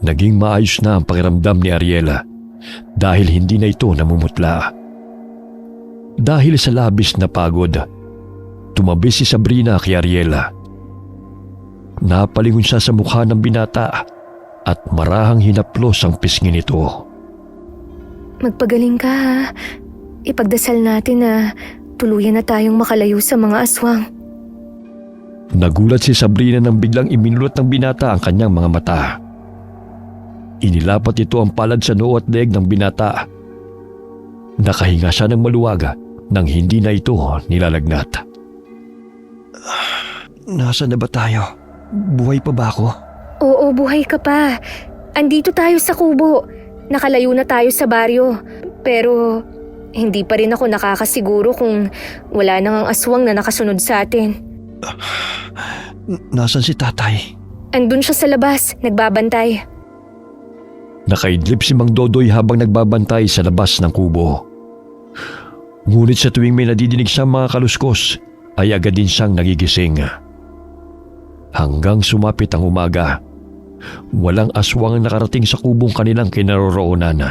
Naging maayos na ang pakiramdam ni Ariela dahil hindi na ito namumutla. Dahil sa labis na pagod, tumabi si Sabrina kay Ariela. Napalingon siya sa mukha ng binata at marahang hinaplos ang pisngi nito. Magpagaling ka ha. Ipagdasal natin na tuluyan na tayong makalayo sa mga aswang. Nagulat si Sabrina nang biglang iminulot ng binata ang kanyang mga mata. Inilapat ito ang palad sa noo at leeg ng binata. Nakahinga siya ng maluwag nang hindi na ito nilalagnat. Nasaan na ba tayo? Buhay pa ba ako? Oo, buhay ka pa. Andito tayo sa kubo. Nakalayo na tayo sa baryo. Pero hindi pa rin ako nakakasiguro kung wala nang ang aswang na nakasunod sa atin. Nasaan si tatay? Andun siya sa labas, nagbabantay. Nakaidlip si Mang Dodoy habang nagbabantay sa labas ng kubo. Ngunit sa tuwing may nadidinig siyang mga kaluskos, ay agad din siyang nagigising. Hanggang sumapit ang umaga, walang aswang ang nakarating sa kubong kanilang kinaroroonan.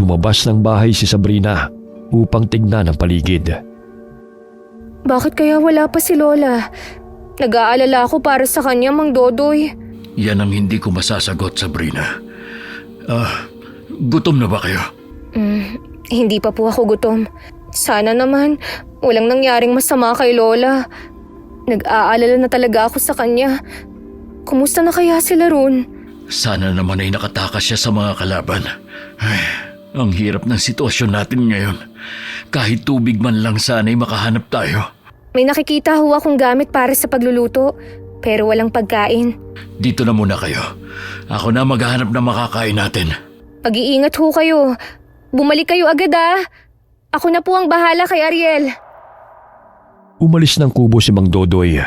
Lumabas ng bahay si Sabrina upang tignan ang paligid. Bakit kaya wala pa si Lola? Nag-aalala ako para sa kanya, Mang Dodoy. Yan ang hindi ko masasagot, Sabrina. Gutom na ba kayo? Hindi pa po ako gutom. Sana naman, walang nangyaring masama kay Lola. Nag-aalala na talaga ako sa kanya. Kumusta na kaya sila ron? Sana naman ay nakatakas siya sa mga kalaban. Ay, ang hirap ng sitwasyon natin ngayon. Kahit tubig man lang sana ay makahanap tayo. May nakikita ho akong gamit para sa pagluluto, pero walang pagkain. Dito na muna kayo. Ako na maghahanap ng makakain natin. Pag-iingat ho kayo. Bumalik kayo agad ah. Ako na po ang bahala kay Ariel. Umalis ng kubo si Mang Dodoy.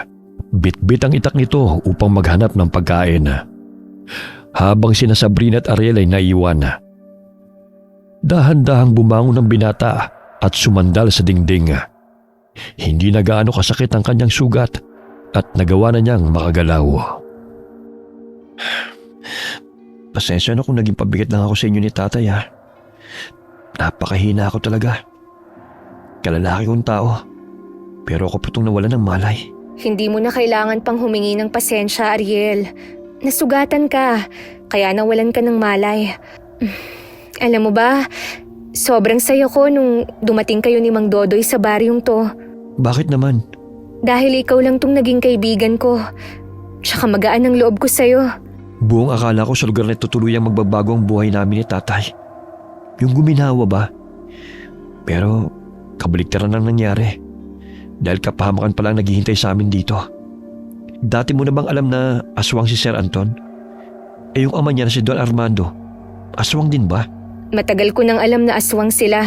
Bit-bit ang itak nito upang maghanap ng pagkain. Habang sina Sabrina at Ariel ay naiwan. Dahan-dahang bumangon ng binata at sumandal sa dingding. Hindi na gaano kasakit ang kanyang sugat at nagawa na niyang makagalaw. Pasensya na kung naging pabigat lang ako sa inyo ni tatay ha. Napakahina ako talaga. Kalalaki kong tao. Pero ako po itong nawalan ng malay. Hindi mo na kailangan pang humingi ng pasensya, Ariel. Nasugatan ka, kaya nawalan ka ng malay. Alam mo ba, sobrang saya ko nung dumating kayo ni Mang Dodoy sa baryong to. Bakit naman? Dahil ikaw lang tong naging kaibigan ko. Tsaka magaan ang loob ko sa'yo. Buong akala ko sa lugar na ito tuluyang magbabago ang buhay namin ni tatay. Yung guminawa ba? Pero kabaliktaran ang nangyari. Dahil kapahamakan pa lang naghihintay sa amin dito. Dati mo na bang alam na aswang si Sir Anton? Eh yung ama niya na si Don Armando, aswang din ba? Matagal ko nang alam na aswang sila.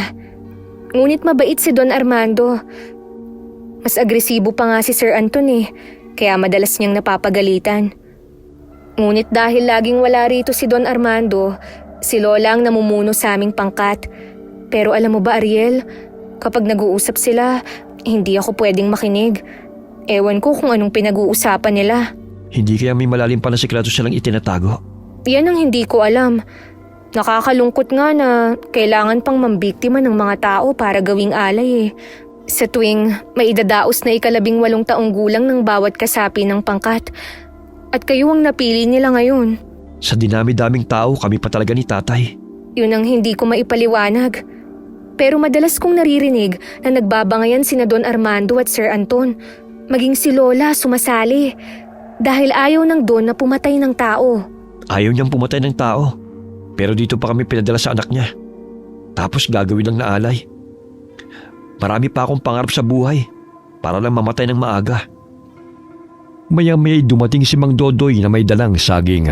Ngunit mabait si Don Armando. Mas agresibo pa nga si Sir Anton kaya madalas niyang napapagalitan. Ngunit dahil laging wala rito si Don Armando, si Lola ang namumuno sa aming pangkat. Pero alam mo ba, Ariel, kapag nag-uusap sila, hindi ako pwedeng makinig. Ewan ko kung anong pinag-uusapan nila. Hindi kaya may malalim pa na sikreto silang itinatago? Yan ang hindi ko alam. Nakakalungkot nga na kailangan pang mambiktima ng mga tao para gawing alay Sa tuwing may idadaos na 18 taong gulang ng bawat kasapi ng pangkat. At kayo ang napili nila ngayon. Sa dinami-daming tao, kami pa talaga ni tatay. Yun ang hindi ko maipaliwanag. Pero madalas kong naririnig na nagbabangayan sina Don Armando at Sir Anton. Maging si Lola sumasali. Dahil ayaw ng Don na pumatay ng tao. Ayaw niyang pumatay ng tao. Pero dito pa kami pinadala sa anak niya. Tapos gagawin lang na alay. Marami pa akong pangarap sa buhay. Para lang mamatay ng maaga. Maya-maya'y dumating si Mang Dodoy na may dalang saging.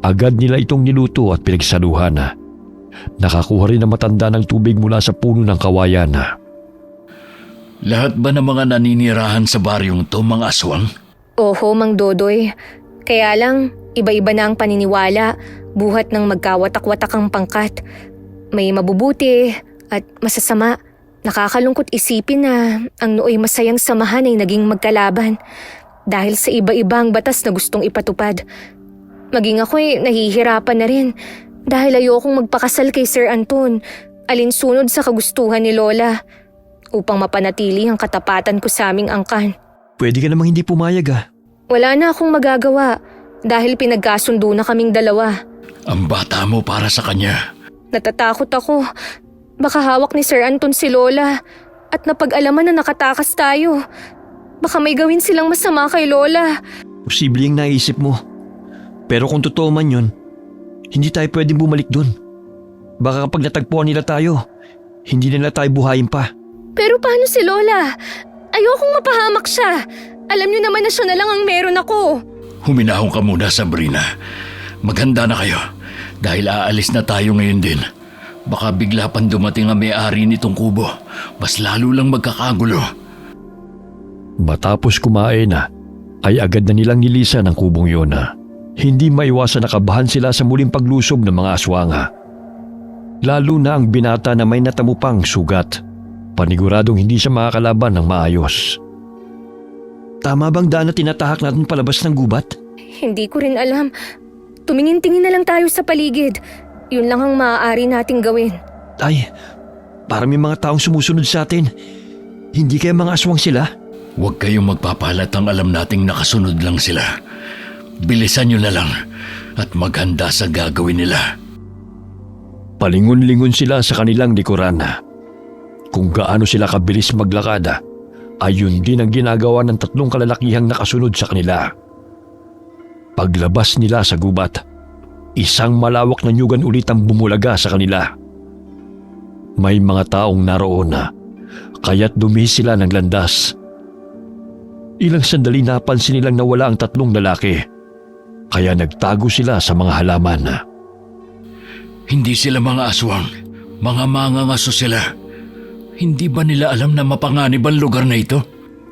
Agad nila itong niluto at pinagsaluhan. Nakakuha rin ang matanda ng tubig mula sa puno ng kawayan. Lahat ba ng mga naninirahan sa baryong to mga aswang? Oho, Mang Dodoy. Kaya lang, iba-iba na ang paniniwala, buhat ng magkawatak-watak ang pangkat. May mabubuti at masasama. Nakakalungkot isipin na ang nooy masayang samahan ay naging magkalaban dahil sa iba-ibang batas na gustong ipatupad. Maging ako'y nahihirapan na rin dahil ayokong magpakasal kay Sir Anton alinsunod sa kagustuhan ni Lola upang mapanatili ang katapatan ko sa aming angkan. Pwede ka namang hindi pumayag Wala na akong magagawa dahil pinagkasundo na kaming dalawa. Ang bata mo para sa kanya. Natatakot ako. Baka hawak ni Sir Anton si Lola at napag-alaman na nakatakas tayo. Baka may gawin silang masama kay Lola. Posible yung naisip mo. Pero kung totoo man yun, hindi tayo pwedeng bumalik dun. Baka kapag natagpuan nila tayo, hindi nila tayo buhayin pa. Pero paano si Lola? Ayokong mapahamak siya. Alam niyo naman na siya na lang ang meron ako. Huminahon ka muna, Sabrina. Maghanda na kayo dahil aalis na tayo ngayon din. Baka bigla pang dumating ang may-ari nitong kubo. Mas lalo lang magkakagulo. Matapos kumain ay agad na nilang nilisan ang kubong yun. Hindi maiwasan nakabahan sila sa muling paglusob ng mga aswang. Lalo na ang binata na may natamo pang sugat. Paniguradong hindi siya makakalaban ng maayos. Tama bang daan na tinatahak natin palabas ng gubat? Hindi ko rin alam. Tumingin-tingin na lang tayo sa paligid. Yun lang ang maaari nating gawin. Ay, para may mga taong sumusunod sa atin. Hindi kaya mga aswang sila? Huwag kayong magpapalatang alam nating nakasunod lang sila. Bilisan nyo na lang at maghanda sa gagawin nila. Palingon-lingon sila sa kanilang likuran. Kung gaano sila kabilis maglakad, ayun din ang ginagawa ng tatlong kalalakihang nakasunod sa kanila. Paglabas nila sa gubat, isang malawak na nyugan ulit ang bumulaga sa kanila. May mga taong naroon kaya't dumihis sila ng landas. Ilang sandali napansin nilang nawala ang tatlong lalaki, kaya nagtago sila sa mga halaman. Hindi sila mga aswang, mga mangangaso sila. Hindi ba nila alam na mapanganib ang lugar na ito?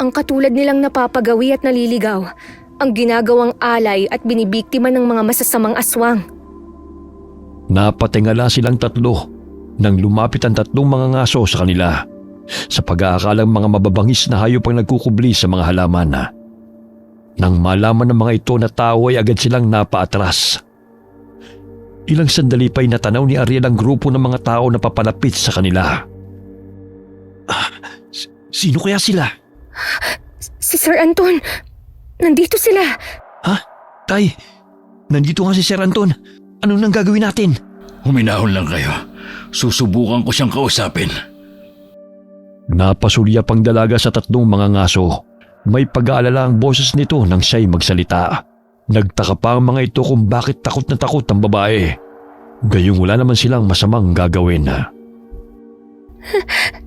Ang katulad nilang napapagawi at naliligaw, ang ginagawang alay at binibiktima ng mga masasamang aswang. Napatingala silang tatlo nang lumapit ang tatlong mga ngaso sa kanila sa pag-aakalang mga mababangis na hayop ang nagkukubli sa mga halaman. Nang malaman ng mga ito na tao ay agad silang napaatras. Ilang sandali pa'y natanaw ni Ariel ang grupo ng mga tao na papalapit sa kanila. Sino kaya sila? Si Sir Anton, nandito sila. Ha? Tay, nandito nga si Sir Anton. Anong nang gagawin natin? Huminahon lang kayo. Susubukan ko siyang kausapin. Napasulyap ang dalaga sa tatlong mga ngaso. May pag-aalala ang boses nito nang siya'y magsalita. Nagtaka pa ang mga ito kung bakit takot na takot ang babae. Gayong wala naman silang masamang gagawin.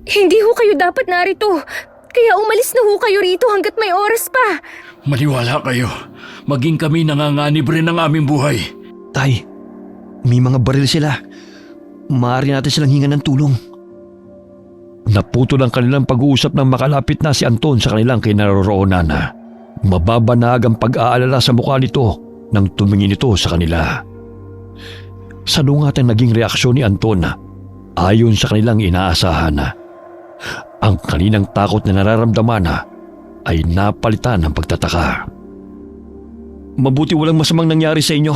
Hindi ho kayo dapat narito. Kaya umalis na ho kayo rito hanggat may oras pa. Maniwala kayo. Maging kami nanganganib rin ng aming buhay. Tay, may mga baril sila. Maaari natin silang hingan ng tulong. Naputol ang kanilang pag-uusap nang makalapit na si Anton sa kanilang kinaroroonan. Mababanag ang pag-aalala sa mukha nito nang tumingin ito sa kanila. Salungat ang naging reaksyon ni Anton ayon sa kanilang inaasahan. Ang kaninang takot na nararamdaman ay napalitan ng pagtataka. Mabuti walang masamang nangyari sa inyo.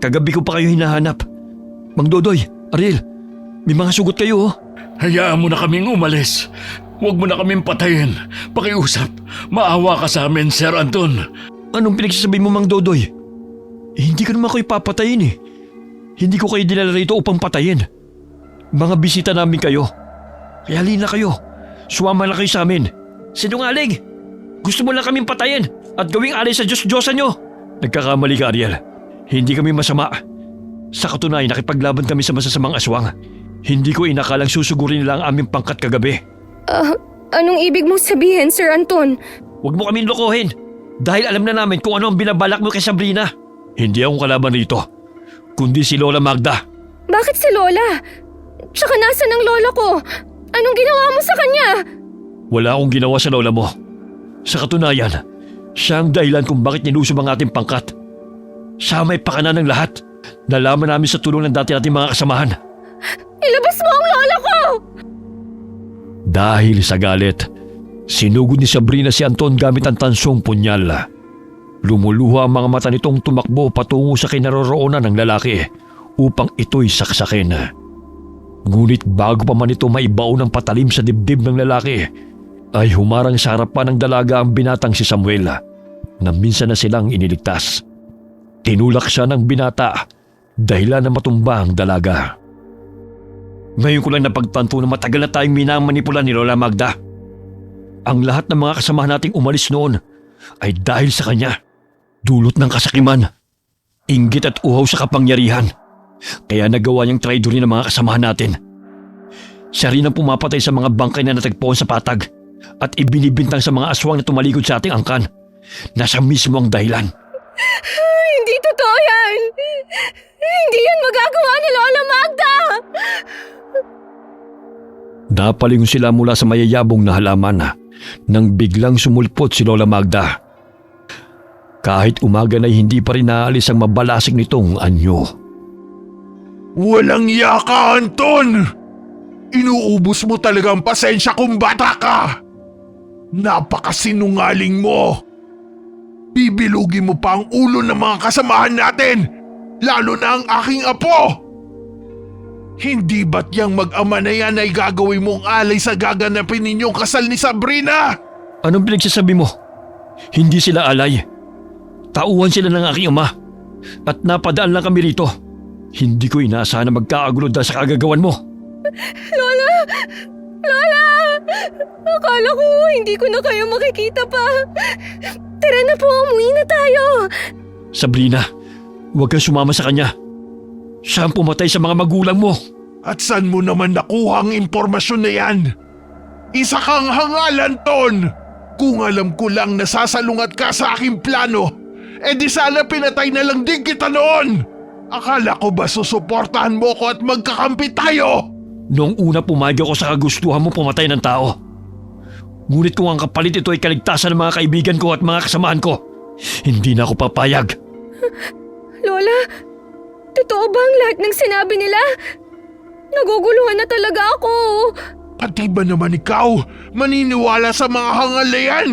Kagabi ko pa kayo hinahanap. Mang Dodoy, Ariel, may mga sugot kayo Hayaan mo na kaming umalis. Huwag mo na kaming patayin. Pakiusap. Maawa ka sa amin, Sir Anton. Anong pinagsasabi mo, Mang Dodoy? Hindi ko naman kayo papatayin Hindi ko kayo dinala rito upang patayin. Mga bisita namin kayo. Kaya halina kayo. Sumama na kayo sa amin. Sinungaling! Gusto mo lang kaming patayin at gawing alay sa Diyos-Diyosan nyo. Nagkakamali ka, Ariel. Hindi kami masama. Sa katunayan, nakipaglaban kami sa masasamang aswang. Hindi ko inakalang susugurin nila ang aming pangkat kagabi. Anong ibig mong sabihin, Sir Anton? Huwag mo kaming lokohin. Dahil alam na namin kung ano ang binabalak mo kay Sabrina. Hindi ako kalaban rito, kundi si Lola Magda. Bakit si Lola? Tsaka nasan ang lola ko? Anong ginawa mo sa kanya? Wala akong ginawa sa lola mo. Sa katunayan, siya ang dahilan kung bakit nilusob ang ating pangkat. Siya may pakana ng lahat. Nalaman namin sa tulong ng dati nating mga kasamahan. Ilabas mo ang lola ko! Dahil sa galit, sinugod ni Sabrina si Anton gamit ang tansong punyal. Lumuluha ang mga mata nitong tumakbo patungo sa kinaroroonan ng lalaki upang ito'y saksakin. Ngunit bago pa man ito maibaon ng patalim sa dibdib ng lalaki, ay humarang sa harapan ng dalaga ang binatang si Samuel na minsan na silang iniligtas. Tinulak siya ng binata dahilan na matumba ang dalaga. Ngayon ko lang napagtanto na matagal na tayong minamanipula ni Lola Magda. Ang lahat ng mga kasamahan nating umalis noon ay dahil sa kanya. Dulot ng kasakiman, inggit at uhaw sa kapangyarihan. Kaya nagawa niyang traidorin ang mga kasamahan natin. Siya rin ang pumapatay sa mga bangkay na natagpuan sa patag at ibinibintang sa mga aswang na tumalikod sa ating angkan na siya mismo ang dahilan. Hindi totoo yan! Hindi yan magagawa ni Lola Magda! Napalingon sila mula sa mayayabong na halaman nang biglang sumulpot si Lola Magda. Kahit umaga na hindi pa rin naalis ang mabalasik nitong anyo. Walang iya ka, Anton! Inuubos mo talaga ang pasensya kung bata ka! Napakasinungaling mo! Bibilugin mo pa ang ulo ng mga kasamahan natin, lalo na ang aking apo! Hindi ba't yang mag-ama na yan ay gagawin mong alay sa gaganapin ninyong kasal ni Sabrina? Anong pinagsasabi mo? Hindi sila alay. Tauhan sila ng aking ama at napadaan lang kami rito. Hindi ko inaasahan na magkakagulo dahil sa kagagawan mo. Lola! Lola! Akala ko hindi ko na kayo makikita pa. Tara na po, umuwi na tayo. Sabrina, huwag kang sumama sa kanya. Siya ang pumatay sa mga magulang mo. At saan mo naman nakuha ang impormasyon na yan? Isa kang hangalan, Ton! Kung alam ko lang nasasalungat ka sa aking plano, di sana pinatay na lang din kita noon! Akala ko ba susuportahan mo ko at magkakampi tayo? Noong una pumayag ako sa kagustuhan mo pumatay ng tao. Ngunit kung ang kapalit ito ay kaligtasan ng mga kaibigan ko at mga kasamahan ko, hindi na ako papayag. Lola, totoo ba ang lahat ng sinabi nila? Naguguluhan na talaga ako. Pati ba naman ikaw maniniwala sa mga hangal na yan?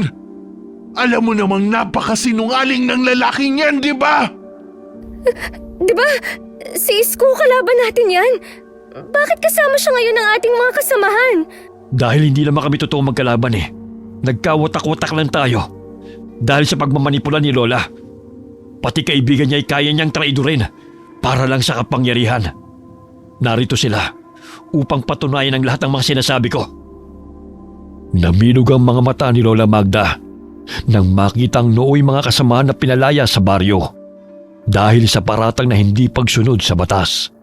Alam mo namang napakasinungaling ng lalaking yan, di ba? Di ba, si Isko kalaban natin yan? Bakit kasama siya ngayon ng ating mga kasamahan? Dahil hindi naman kami totoo magkalaban eh. Nagkawatak-watak lang tayo. Dahil sa pagmamanipula ni Lola. Pati kaibigan niya ay kaya niyang traidorin para lang sa kapangyarihan. Narito sila upang patunayan ang lahat ng mga sinasabi ko. Naminog ang mga mata ni Lola Magda nang makitang nooy mga kasamahan na pinalaya sa baryo dahil sa paratang na hindi pagsunod sa batas.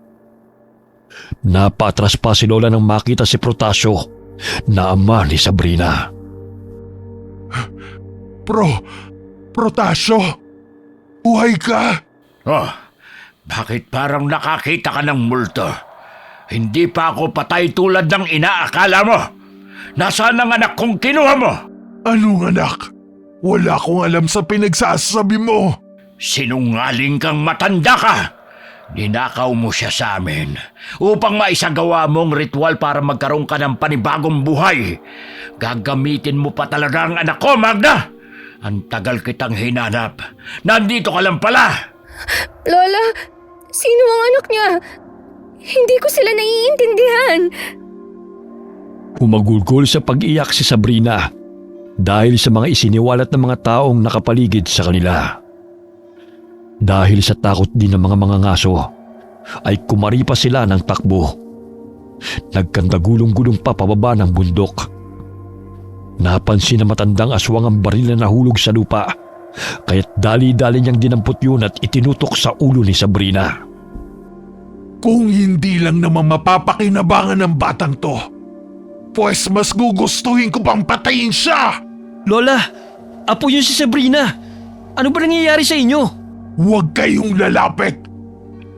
Napatras pa si Lola nang makita si Protasio na ama ni Sabrina. Protasio, buhay ka? Oh, bakit parang nakakita ka ng multo? Hindi pa ako patay tulad ng inaakala mo. Nasaan ang anak kong kinuha mo? Anong anak? Wala akong alam sa pinagsasabi mo. Sinungaling kang matanda ka. Ninakaw mo siya sa amin upang maisagawa mong ritual para magkaroon ka ng panibagong buhay. Gagamitin mo pa talaga ang anak ko, Magda. Ang tagal kitang hinanap. Nandito ka lang pala. Lola, sino ang anak niya? Hindi ko sila naiintindihan. Humagulgol sa pag-iyak si Sabrina dahil sa mga isiniwalat ng mga taong nakapaligid sa kanila. Dahil sa takot din ng mga mangangaso, ay kumaripa sila ng takbo. Nagkandagulong-gulong pa pababa ng bundok. Napansin na matandang aswang ang baril na nahulog sa lupa, kaya't dali-dali niyang dinampot yun at itinutok sa ulo ni Sabrina. Kung hindi lang naman mapapakinabangan ng batang to, pues mas gugustuhin ko pang patayin siya! Lola, apo yun si Sabrina. Ano ba nangyayari sa inyo? Huwag kayong lalapit!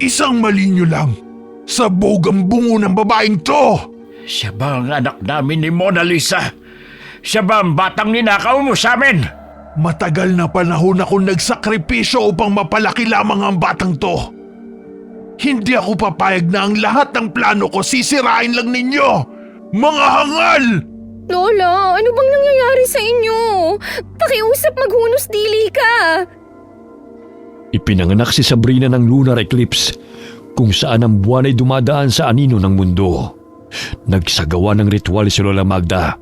Isang mali nyo lang. Sabog ang bungo ng babaeng to! Siya ba ang anak namin ni Mona Lisa? Siya ba ang batang ninakaw mo sa amin? Matagal na panahon akong nagsakripisyo upang mapalaki lamang ang batang to. Hindi ako papayag na ang lahat ng plano ko sisirain lang ninyo! Mga hangal! Lola, ano bang nangyayari sa inyo? Pakiusap maghunos dili ka. Ipinanganak si Sabrina ng lunar eclipse kung saan ang buwan ay dumadaan sa anino ng mundo. Nagsagawa ng ritual si Lola Magda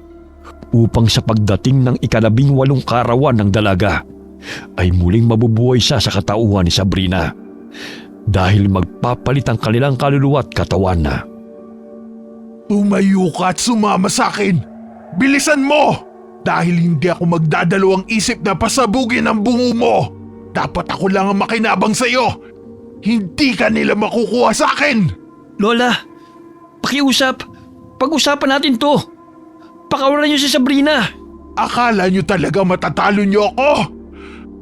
upang sa pagdating ng ika-18 karawan ng dalaga ay muling mabubuhay siya sa katauhan ni Sabrina dahil magpapalit ang kanilang kaluluwa at katawan na. Tumayo ka at sumama sa akin! Bilisan mo! Dahil hindi ako magdadalawang isip na pasabugin ang bungo mo! Dapat ako lang ang makinabang sa'yo! Hindi ka nila makukuha sa akin! Lola, pakiusap. Pag-usapan natin to. Pakawalan niyo si Sabrina. Akala nyo talaga matatalo nyo ako?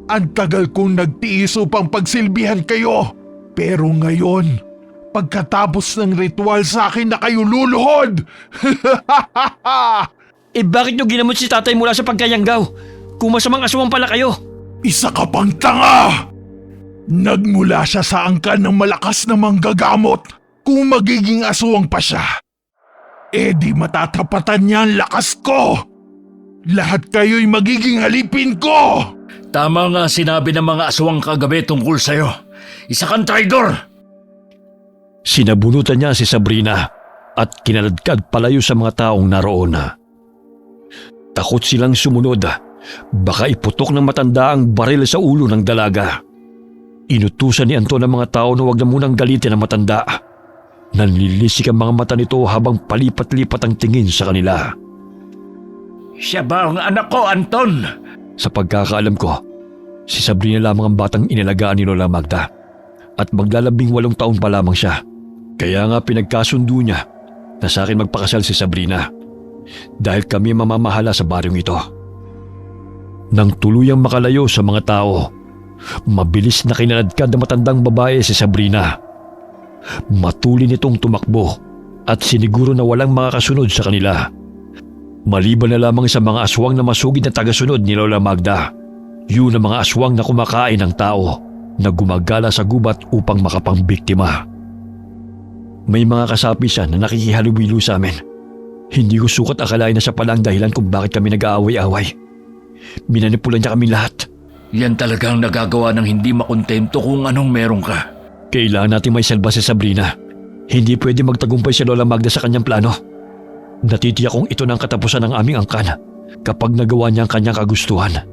Ang tagal kong nagtiis upang pagsilbihan kayo. Pero ngayon, pagkatapos ng ritual sa akin na kayo luluhod! Bakit niyo ginamot si tatay mula sa pagkayanggaw? Kung masamang aswang pala kayo. Isa ka pang tanga! Nagmula siya sa angkan ng malakas na manggagamot. Kung magiging aswang pa siya, di matatapatan niya ang lakas ko! Lahat kayo'y magiging halipin ko! Tama nga sinabi ng mga aswang kagabi tungkol sa'yo. Isa kang traidor! Sinabunutan niya si Sabrina at kinaladkad palayo sa mga taong naroon. Takot silang sumunod. Baka iputok ng matanda ang baril sa ulo ng dalaga. Inutusan ni Anton ang mga tao na huwag na munang galitin ang matanda. Nanlilisik ang mga mata nito habang palipat-lipat ang tingin sa kanila. Siya ba ang anak ko, Anton? Sa pagkakaalam ko, si Sabrina lamang ang batang inalagaan ni Lola Magda at maglalabing 8 taon pa lamang siya. Kaya nga pinagkasundo niya na sa akin magpakasal si Sabrina dahil kami mamamahala sa baryong ito. Nang tuluyang makalayo sa mga tao, mabilis na kinaladkad na matandang babae si Sabrina. Matulin itong tumakbo at siniguro na walang makakasunod sa kanila. Maliban na lamang sa mga aswang na masugid na tagasunod ni Lola Magda. Yun ang mga aswang na kumakain ng tao na gumagala sa gubat upang makapangbiktima. May mga kasapi siya na nakikihalubilo sa amin. Hindi ko sukat akalain na siya pala ang dahilan kung bakit kami nag-aaway-away. Minanipulan niya kami lahat. Yan talagang nagagawa ng hindi makontento kung anong meron ka. Kailangan natin may salba si Sabrina. Hindi pwede magtagumpay si Lola Magda sa kanyang plano. Natitiyak kong ito na ang katapusan ng aming angkan kapag nagawa niya ang kanyang kagustuhan.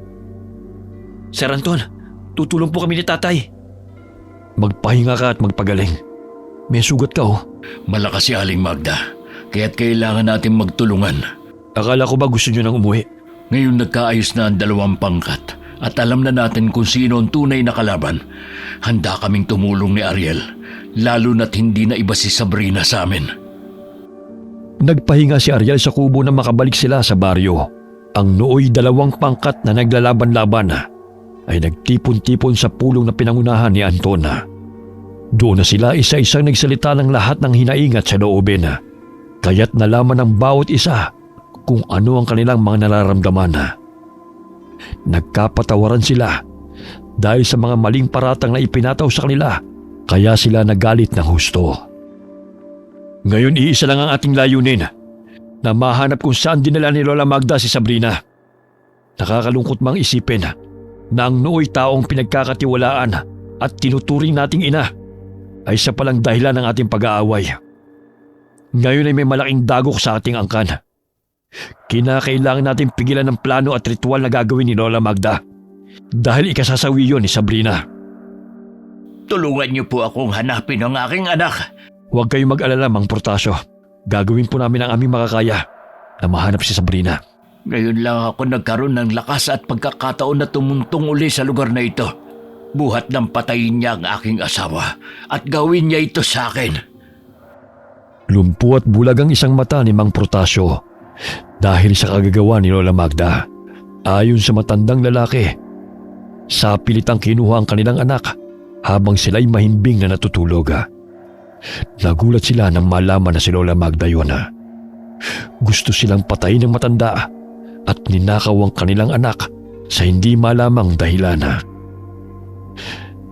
Sir Anton, tutulong po kami ni tatay. Magpahinga ka at magpagaling. May sugat ka Malakas si Aling Magda, kaya't kailangan natin magtulungan. Akala ko ba gusto niyo nang umuwi? Ngayon nagkaayos na ang 2 pangkat at alam na natin kung sino ang tunay na kalaban. Handa kaming tumulong ni Ariel, lalo na't hindi na iba si Sabrina sa amin. Nagpahinga si Ariel sa kubo na makabalik sila sa baryo. Ang nooy 2 pangkat na naglalaban-laban ay nagtipon-tipon sa pulong na pinangunahan ni Anton. Doon na sila isa-isang nagsalita ng lahat ng hinaingat sa loobin. Kaya't nalaman ng bawat isa kung ano ang kanilang mga nararamdaman. Nagkapatawaran sila dahil sa mga maling paratang na ipinataw sa kanila, kaya sila nagalit ng husto. Ngayon iisa lang ang ating layunin, na mahanap kung saan dinala ni Lola Magda si Sabrina. Nakakalungkot mang isipin na ang nooy taong pinagkakatiwalaan at tinuturing nating ina ay siya palang dahilan ng ating pag-aaway. Ngayon ay may malaking dagok sa ating angkan. Kinakailangan natin pigilan ng plano at ritual na gagawin ni Lola Magda dahil ikasasawi yun ni Sabrina. Tulungan niyo po akong hanapin ang aking anak. Huwag kayong mag-alala, Mang Protasio. Gagawin po namin ang aming makakaya na mahanap si Sabrina. Ngayon lang ako nagkaroon ng lakas at pagkakataon na tumuntong uli sa lugar na ito. Buhat ng patayin niya ang aking asawa at gawin niya ito sa akin. Lumpo at bulag ang isang mata ni Mang Protasio dahil sa kagagawa ni Lola Magda. Ayon sa matandang lalaki, sa pilitang kinuha ang kanilang anak habang sila'y mahimbing na natutulog. Nagulat sila nang malaman na si Lola Magda yun. Gusto silang patayin ng matanda at ninakaw ang kanilang anak sa hindi malamang dahilan.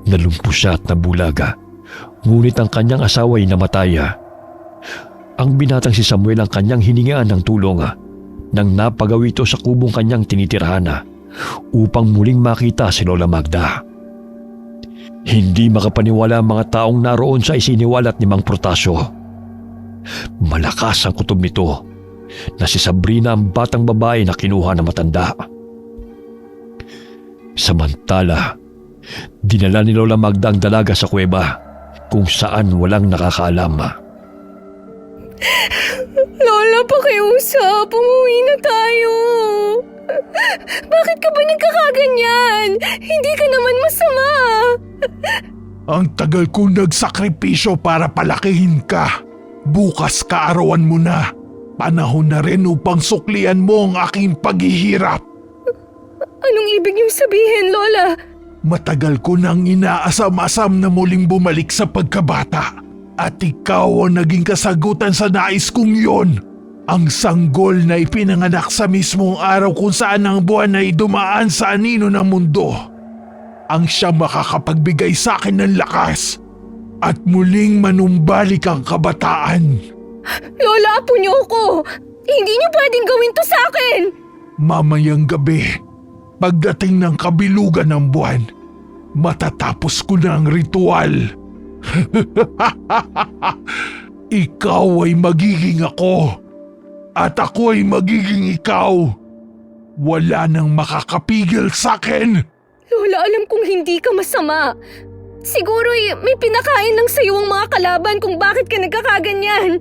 Nalumpo siya at nabulaga, ngunit ang kanyang asawa ay namatay. Ang binatang si Samuel ang kanyang hiningaan ng tulong nang napagawi ito sa kubong kanyang tinitirahan upang muling makita si Lola Magda. Hindi makapaniwala ang mga taong naroon sa isiniwalat ni Mang Protasio. Malakas ang kutob nito na si Sabrina ang batang babae na kinuha ng matanda. Samantala, dinala ni Lola Magda ang dalaga sa kuweba kung saan walang nakakaalam. Lola, pakiusap. Umuwi na tayo. Bakit ka ba nagkakaganyan? Hindi ka naman masama. Ang tagal kong nagsakripisyo para palakihin ka. Bukas kaarawan mo na. Panahon na rin upang suklian mo ang aking paghihirap. Anong ibig niyong sabihin, Lola? Matagal ko nang inaasam-asam na muling bumalik sa pagkabata. At ikaw ang naging kasagutan sa nais kong yon. Ang sanggol na ipinanganak sa mismong araw kung saan ang buwan ay dumaan sa anino ng mundo. Ang siya makakapagbigay sa akin ng lakas at muling manumbalik ang kabataan. Lola, apo niyo ako. Hindi niyo pwedeng gawin to sa akin. Mamayang gabi, pagdating ng kabilugan ng buwan, matatapos ko na ang ritual. Ikaw ay magiging ako at ako ay magiging ikaw. Wala nang makakapigil sa akin. Lola, alam kong hindi ka masama. Siguro may pinakain lang sa'yo ang mga kalaban kung bakit ka nagkakaganyan.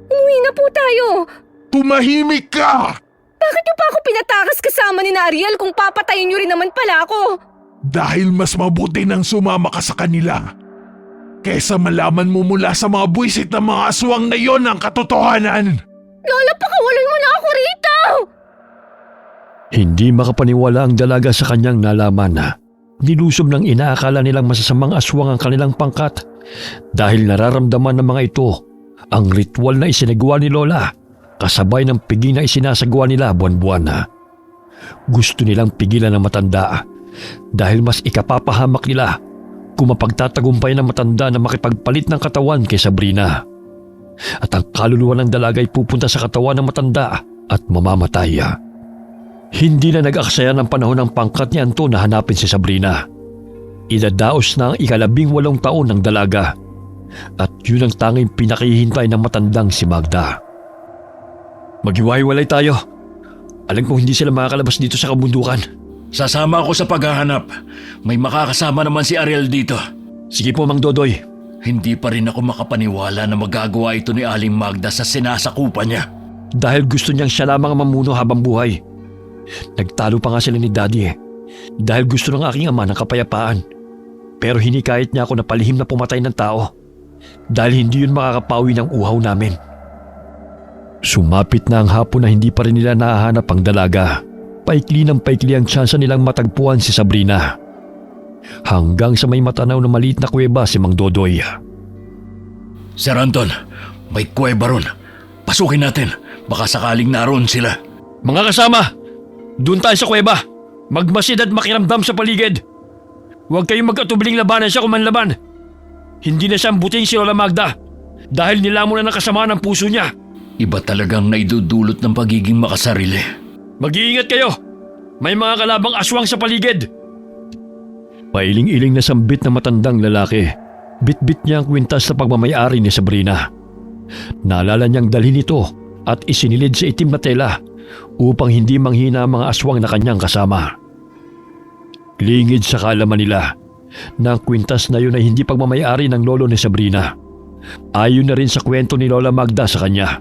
Umuwi na po tayo. Tumahimik ka! Bakit niyo pa ako pinatakas kasama ni Ariel kung papatayin niyo rin naman pala ako? Dahil mas mabuti nang sumama ka sa kanila. Kesa malaman mo mula sa mga buwisit ng mga aswang na yon ang katotohanan. Lola, pakawalan mo na ako rito! Hindi makapaniwala ang dalaga sa kanyang nalaman na nilusob ng inaakala nilang masasamang aswang ang kanilang pangkat dahil nararamdaman ng mga ito ang ritual na isinagawa ni Lola kasabay ng piging na isinasagawa nila buwan-buwan na. Gusto nilang pigilan ng matanda dahil mas ikapapahamak nila kung mapagtatagumpay ng matanda na makipagpalit ng katawan kay Sabrina. At ang kaluluwa ng dalaga ay pupunta sa katawan ng matanda at mamamatay. Hindi na nag-aksaya ng panahon ng pangkat ni Anton na hanapin si Sabrina. Idadaos na ang 18 taon ng dalaga at yun ang tanging pinakihintay ng matandang si Magda. Maghiwa-hiwalay tayo. Alam kong hindi sila makakalabas dito sa kabundukan. Sasama ako sa paghahanap. May makakasama naman si Ariel dito. Sige po, Mang Dodoy. Hindi pa rin ako makapaniwala na magagawa ito ni Aling Magda sa sinasakupan niya. Dahil gusto niyang siya lamang ang mamuno habang buhay. Nagtalo pa nga sila ni Daddy dahil gusto ng aking ama ng kapayapaan. Pero hinikayat niya ako na palihim na pumatay ng tao dahil hindi yun makakapawi ng uhaw namin. Sumapit na ang hapon na hindi pa rin nila nahahanap ang dalaga. Paikli ng paikli ang tsansa nilang matagpuan si Sabrina. Hanggang sa may matanaw na maliit na kuweba si Mang Dodoy. Sir Anton, may kuweba ron. Pasukin natin. Baka sakaling naroon sila. Mga kasama, doon tayo sa kuweba. Magmasid at makiramdam sa paligid. Huwag kayong magkatubiling labanan siya kung manlaban. Hindi na siyang buting si Lola Magda dahil nilamon na ng kasama ng puso niya. Iba talagang naidudulot ng pagiging makasarili. Mag-iingat kayo! May mga kalabang aswang sa paligid! Pailing-iling na sambit ng matandang lalaki. Bit-bit niya ang kwintas na pagmamayari ni Sabrina. Naalala niyang dalhin ito at isinilid sa itim na tela upang hindi manghina ang mga aswang na kanyang kasama. Lingid sa kalaman nila na ang kwintas na yun ay hindi pagmamayari ng lolo ni Sabrina. Ayon na rin sa kwento ni Lola Magda sa kanya,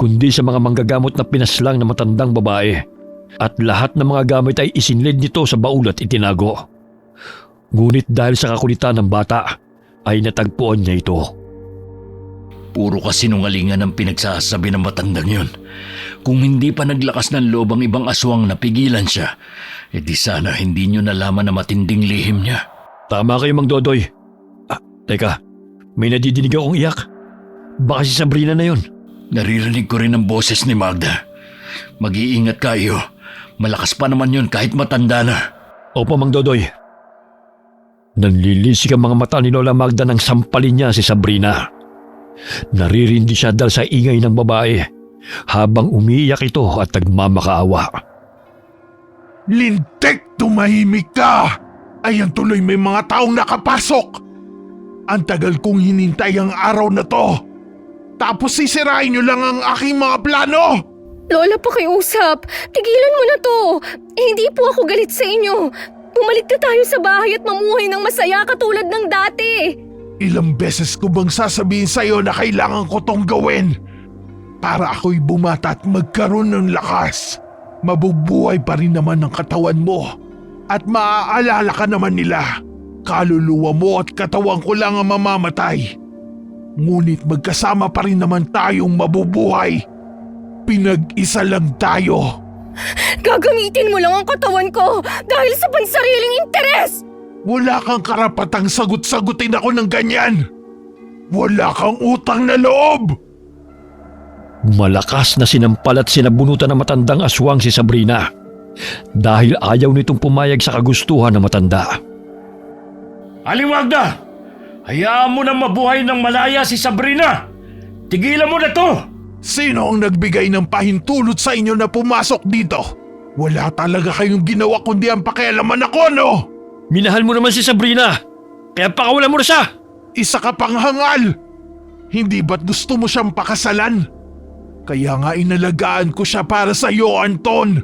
kundi sa mga manggagamot na pinaslang na matandang babae at lahat ng mga gamit ay isinilid nito sa baul at itinago. Ngunit dahil sa kakulitan ng bata ay natagpuan niya ito. Puro kasinungalingan ang pinagsasabi ng matandang yun. Kung hindi pa naglakas ng loob ang ibang aswang na pigilan siya, edi sana hindi niyo nalaman na matinding lihim niya. Tama kayo, Mang Dodoy. Teka, may nadidinig akong iyak. Baka si Sabrina na yun. Naririnig ko rin ang boses ni Magda. Mag-iingat kayo. Malakas pa naman yun kahit matanda na. Opo, Mang Dodoy. Nanlilisik ang mga mata ni Lola Magda nang sampalin niya si Sabrina. Naririndi siya dahil sa ingay ng babae habang umiiyak ito at nagmamakaawa. Lintik, tumahimik ka! Ayan tuloy may mga taong nakapasok! Ang tagal kong hinintay ang araw na to. Tapos sisirain niyo lang ang aking mga plano! Lola, pakiusap. Tigilan mo na to. Hindi po ako galit sa inyo. Bumalik na tayo sa bahay at mamuhay ng masaya katulad ng dati. Ilang beses ko bang sasabihin sa'yo na kailangan ko tong gawin? Para ako'y bumata at magkaroon ng lakas. Mabubuhay pa rin naman ang katawan mo. At maaalala ka naman nila. Kaluluwa mo at katawan ko lang ang mamamatay. Ngunit magkasama pa rin naman tayong mabubuhay. Pinag-isa lang tayo. Gagamitin mo lang ang katawan ko dahil sa pansariling interes! Wala kang karapatang sagot-sagutin ako ng ganyan. Wala kang utang na loob. Malakas na sinampal at sinabunutan ng matandang aswang si Sabrina dahil ayaw nitong pumayag sa kagustuhan ng matanda. Aling Magda! Hayaan mo na mabuhay ng malaya si Sabrina! Tigilan mo na to! Sino ang nagbigay ng pahintulot sa inyo na pumasok dito? Wala talaga kayong ginawa kundi ang pakialaman ako, no? Minahal mo naman si Sabrina, kaya pakawalan mo na siya! Isa ka pang hangal! Hindi ba't gusto mo siyang pakasalan? Kaya nga inalagaan ko siya para sa iyo, Anton.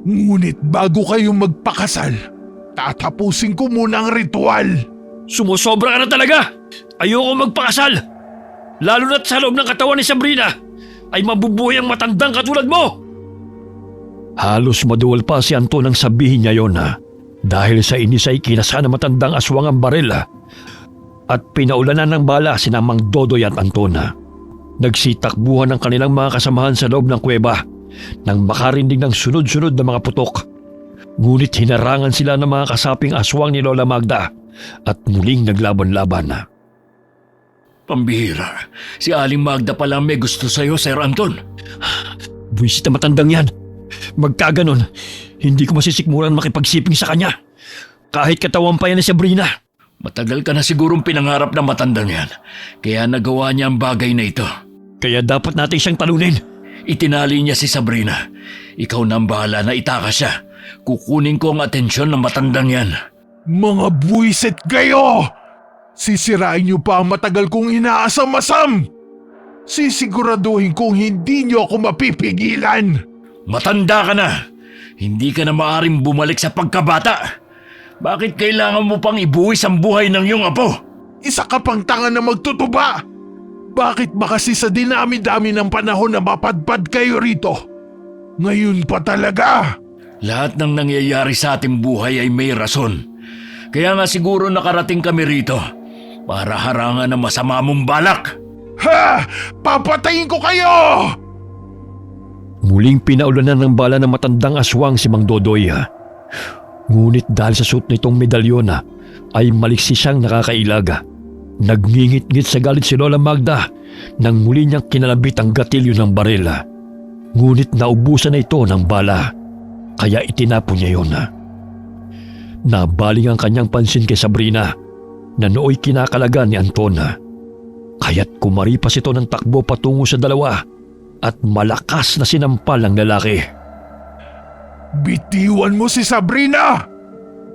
Ngunit bago kayong magpakasal, tatapusin ko muna ang ritual. Sumusobra ka na talaga! Ayoko magpakasal! Lalo na't sa loob ng katawan ni Sabrina ay mabubuhay ang matandang katulad mo! Halos maduwal pa si Anton nang sabihin niya yon dahil sa inis ay kinasa ng matandang aswang ang baril at pinaulanan ng bala sina Mang Dodoy at Anton. Nagsitakbuhan ang kanilang mga kasamahan sa loob ng kuweba nang makarinig ng sunod-sunod na mga putok. Ngunit hinarangan sila ng mga kasaping aswang ni Lola Magda at muling naglaban-laban. Pambihira, si Aling Magda pala may gusto sa'yo, Sir Anton. Buwisit na matandang yan. Magkaganon, hindi ko masisikmuran makipagsiping sa kanya. Kahit katawan pa yan ni Sabrina. Matagal ka na sigurong pinangarap ng matandang yan, kaya nagawa niya ang bagay na ito. Kaya dapat natin siyang talunin. Itinali niya si Sabrina. Ikaw na ang bahala na itaka siya. Kukunin ko ang atensyon ng matandang yan. Mga buwisit kayo! Sisirain niyo pa ang matagal kong inaasam-asam! Sisiguraduhin kong hindi niyo ako mapipigilan! Matanda ka na! Hindi ka na maaaring bumalik sa pagkabata! Bakit kailangan mo pang ibuwis ang buhay ng iyong apo? Isa ka pang tanga na magtutuba! Bakit ba kasi sa dinami-dami ng panahon na mapadpad kayo rito? Ngayon pa talaga! Lahat ng nangyayari sa ating buhay ay may rason. Kaya nga siguro nakarating kami rito para harangan ang masama mong balak. Ha! Papatayin ko kayo! Muling pinaulanan ng bala ng matandang aswang si Mang Dodoy. Ngunit dahil sa suot nitong medalyon ay maliksi siyang nakakailag. Nagngingit-ngit sa galit si Lola Magda nang muli niyang kinalabit ang gatilyo ng baril. Ngunit naubusan na ito ng bala, kaya itinapon niya yun. Nabaling ang kanyang pansin kay Sabrina na nooy kinakalaga ni Anton. Kaya't kumaripas ito ng takbo patungo sa dalawa at malakas na sinampal ang lalaki. Bitiwan mo si Sabrina!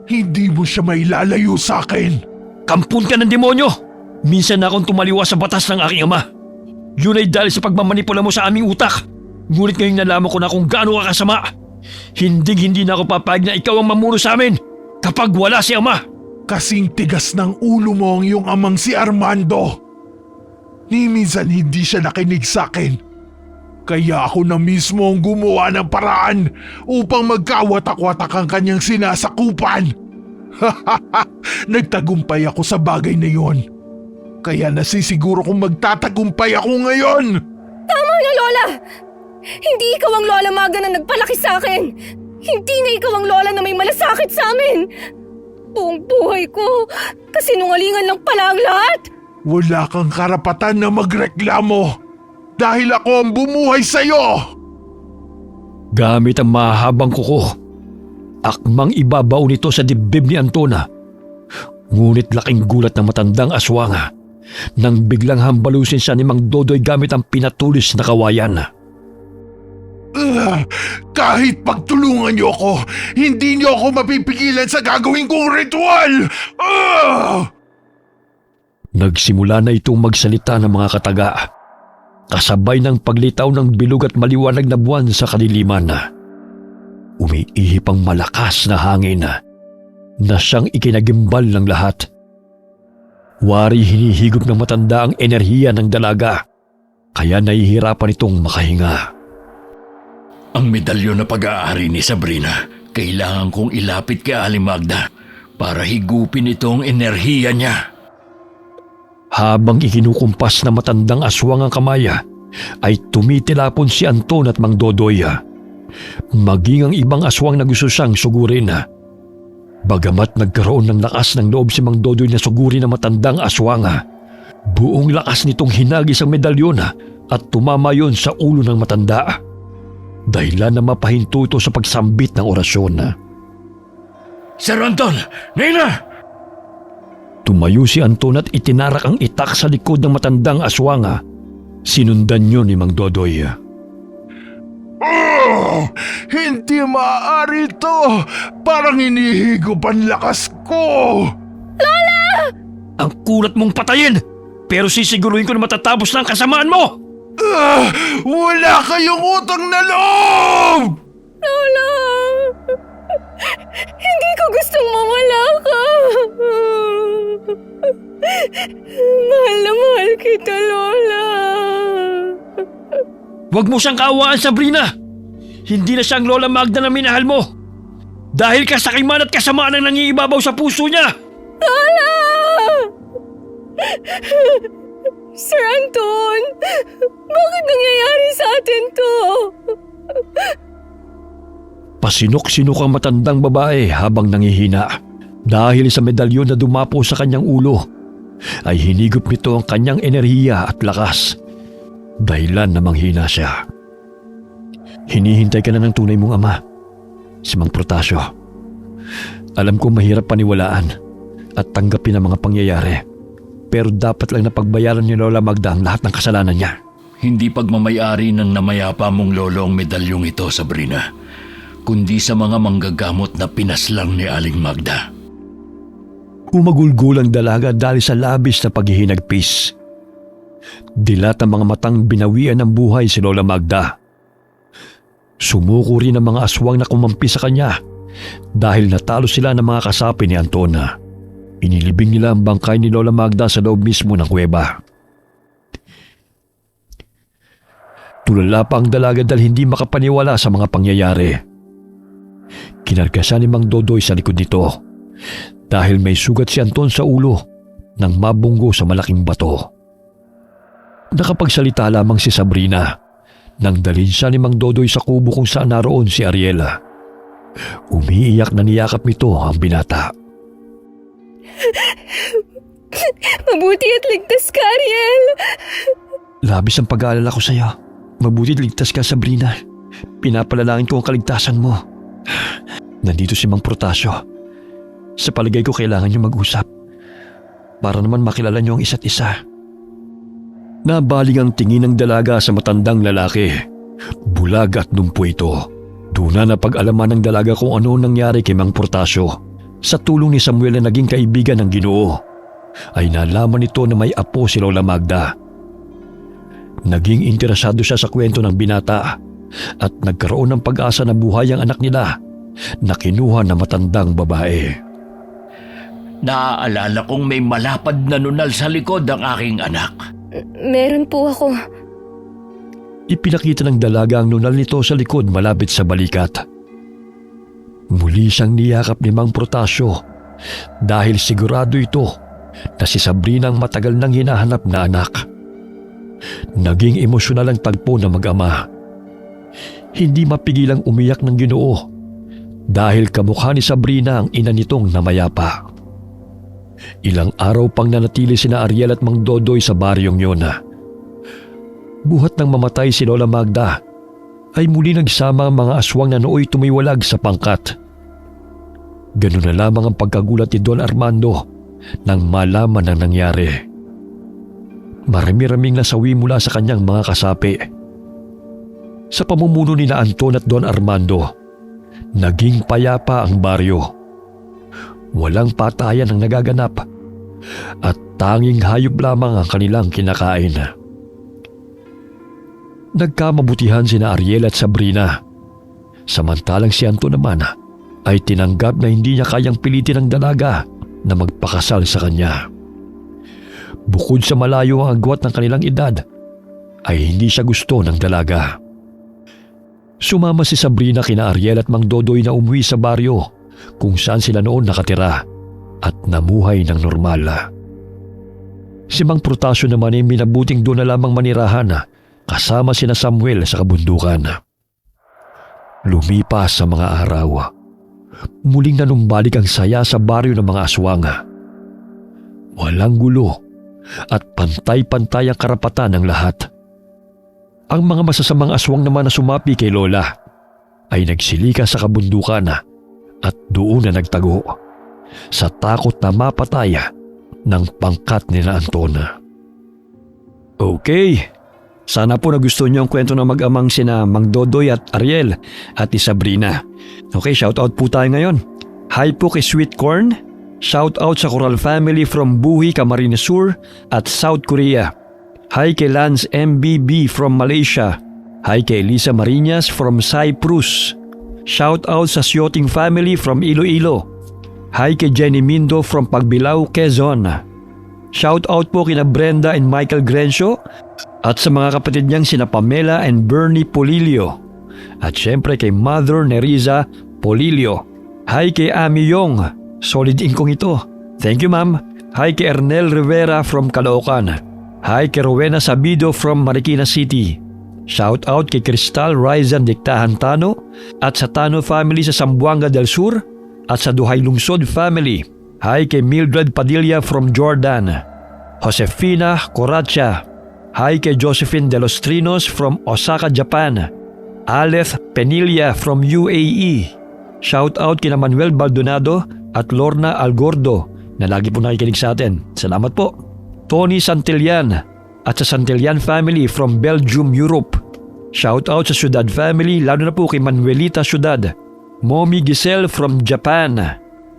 Hindi mo siya mailalayo sa akin! Kampun ka ng demonyo! Minsan na akong tumaliwa sa batas ng aking ama. Yun ay dahil sa pagmamanipula mo sa aming utak. Ngunit ngayon nalaman ko na kung gaano ka kasama. Hindi na ako papayag na ikaw ang mamuno sa amin kapag wala si ama. Kasing tigas ng ulo mo ang iyong amang si Armando. Ni minsan hindi siya nakinig sa akin. Kaya ako na mismo ang gumawa ng paraan upang magkawatak-watak ang kanyang sinasakupan. Nagtagumpay ako sa bagay na yon. Kaya nasisiguro kong magtatagumpay ako ngayon. Tama na, Lola! Hindi ikaw ang Lola Magda na nagpalaki sa akin. Hindi na ikaw ang Lola na may malasakit sa amin. Buong buhay ko, kasinungalingan lang pala ang lahat. Wala kang karapatan na magreklamo dahil ako ang bumuhay sa'yo. Gamit ang mahabang kuko, akmang ibabaw nito sa dibdib ni Antona. Ngunit laking gulat ng matandang aswang nang biglang hambalusin siya ni Mang Dodoy gamit ang pinatulis na kawayan. Kahit pagtulungan niyo ako, hindi niyo ako mapipigilan sa gagawin kong ritual! Nagsimula na itong magsalita ng mga kataga kasabay ng paglitaw ng bilog at maliwanag na buwan sa kadiliman. Umiihip ang malakas na hangin na siyang ikinagimbal ng lahat. Wari hinihigop ng matanda ang enerhiya ng dalaga, kaya nahihirapan itong makahinga. Ang medalyon na pag-aari ni Sabrina, kailangan kong ilapit kay Aling Magda para higupin itong enerhiya niya. Habang ikinukumpas na matandang aswang ang kamay, ay tumitilapon si Anton at Mang Dodoy. Maging ang ibang aswang na gusto siyang sugurin. Bagamat nagkaroon ng lakas ng loob si Mang Dodoy na sugurin ang matandang aswang, buong lakas nitong hinagis ang medalyon at tumama yon sa ulo ng matanda. Dahilan na mapahinto ito sa pagsambit ng orasyon. Sir Anton! Nina! Tumayo si Anton at itinarak ang itak sa likod ng matandang aswang. Sinundan yun ni Mang Dodoy. Oh, hindi maaari to! Parang hinihigop ang lakas ko! Ang kulat mong patayin! Pero sisiguruhin ko na matatapos na ang kasamaan mo! Wala kayong utang na loob! Lola! Hindi ko gustong mawala ka. Mahal na mahal kita, Lola. Huwag mo siyang kaawaan, Sabrina! Hindi na siyang Lola Magda na minahal mo! Dahil kasakiman at kasamaan ang nangiibabaw sa puso niya! Lola! Sir Anton, bakit nangyayari sa atin to? Pasinok-sinok ang matandang babae habang nangihina. Dahil sa medalyon na dumapo sa kanyang ulo, ay hinigop nito ang kanyang enerhiya at lakas. Dahilan na manghina siya. Hinihintay ka na ng tunay mong ama, si Mang Protasio. Alam kong mahirap paniwalaan at tanggapin ang mga pangyayari. Pero dapat lang napagbayaran ni Lola Magda ang lahat ng kasalanan niya. Hindi pagmamayari ng namayapa mong lolo ang medalyong ito, Sabrina, kundi sa mga manggagamot na pinaslang ni Aling Magda. Umagulgul ang dalaga dahil sa labis na paghihinagpis. Dilat ang mga matang binawian ng buhay si Lola Magda. Sumuko rin ang mga aswang na kumampi sa kanya dahil natalo sila ng mga kasapi ni Antona. Inilibing nila ang bangkay ni Lola Magda sa loob mismo ng kuweba. Tulala pa ang dalaga dahil hindi makapaniwala sa mga pangyayari. Kinargasan ni Mang Dodoy sa likod nito dahil may sugat si Anton sa ulo nang mabunggo sa malaking bato. Nakapagsalita lamang si Sabrina nang dalhin siya ni Mang Dodoy sa kubo kung saan naroon si Ariela. Umiiyak na niyakap nito ang binata. Mabuti at ligtas ka, Ariel. Labis ang pag-aalala ko sa'yo. Mabuti ligtas ka, Sabrina. Pinapalalangin ko ang kaligtasan mo. Nandito si Mang Protasio. Sa palagay ko kailangan niyo mag-usap para naman makilala niyo ang isa't isa. Nabaling ang tingin ng dalaga sa matandang lalaki. Bulag at lumpo ito. Doon na napag-alaman ng dalaga kung ano nangyari kay Mang Protasio. Sa tulong ni Samuel na naging kaibigan ng Ginoo, ay nalaman nito na may apo si Lola Magda. Naging interesado siya sa kwento ng binata at nagkaroon ng pag-asa na buhay ang anak nila na kinuha na matandang babae. Naaalala kong may malapad na nunal sa likod ang aking anak. Meron po ako. Ipinakita ng dalaga ang nunal nito sa likod malapit sa balikat. Muli siyang niyakap ni Mang Protasio dahil sigurado ito na si Sabrina ang matagal nang hinahanap na anak. Naging emosyonal ang tagpo ng mag-ama. Hindi mapigilang umiyak ng Ginoo dahil kamukha ni Sabrina ang ina nitong namayapa. Ilang araw pang nanatili sina Ariel at Mang Dodoy sa baryong yun. Buhat nang mamatay si Lola Magda, ay muli nagsama ang mga aswang na nooy tumiwalag sa pangkat. Ganun na lamang ang pagkagulat ni Don Armando nang malaman ang nangyari. Marami-raming nasawi mula sa kanyang mga kasapi. Sa pamumuno ni Anton at Don Armando, naging payapa ang baryo. Walang patayan ang nagaganap at tanging hayop lamang ang kanilang kinakain. Nagkamabutihan sina Ariel at Sabrina. Samantalang si Anton naman ay tinanggap na hindi niya kayang pilitin ang dalaga na magpakasal sa kanya. Bukod sa malayo ang agwat ng kanilang edad, ay hindi siya gusto ng dalaga. Sumama si Sabrina kina Ariel at Mang Dodoy na umuwi sa baryo kung saan sila noon nakatira at namuhay ng normal. Si Mang Protasio naman ay minabuting doon na lamang manirahan kasama sina Samuel sa kabundukan. Lumipas sa mga araw. Muling nanumbalik ang saya sa baryo ng mga aswang. Walang gulo at pantay-pantay ang karapatan ng lahat. Ang mga masasamang aswang naman na sumapi kay Lola ay nagsilika sa kabundukan at doon na nagtago sa takot na mapatay ng pangkat ni Anton. Okay. Sana po nagustuhan niyo ang kwento ng mag-amang sina Mang Dodoy at Ariel at ni Sabrina. Okay, shoutout po tayo ngayon. Hi po kay Sweet Corn. Shoutout sa Coral family from Buhi, Camarines Sur at South Korea. Hi kay Lance MBB from Malaysia. Hi kay Lisa Marinas from Cyprus. Shoutout sa Sioting family from Iloilo. Hi kay Jenny Mindo from Pagbilao, Quezon. Shoutout po kina Brenda and Michael Grencio at sa mga kapatid niyang sina Pamela and Bernie Polilio. At syempre kay Mother Neriza Polilio. Hi kay Ami Yong. Solid inkong ito. Thank you ma'am. Hi kay Ernel Rivera from Caloocan. Hi kay Rowena Sabido from Marikina City. Shout out kay Cristal Rizan Dictahan Tano at sa Tano family sa Zamboanga del Sur at sa Duhay Lungsod family. Hi kay Mildred Padilla from Jordan. Josefina Coracha. Hi kay Josephine De Los Trinos from Osaka, Japan. Aleth Penilla from UAE. Shout out kina Manuel Baldonado at Lorna Algordo na lagi po nakikinig sa atin. Salamat po. Tony Santillan at sa Santillan family from Belgium, Europe. Shout out sa Ciudad family, lalo na po kay Manuelita Ciudad. Mommy Giselle from Japan.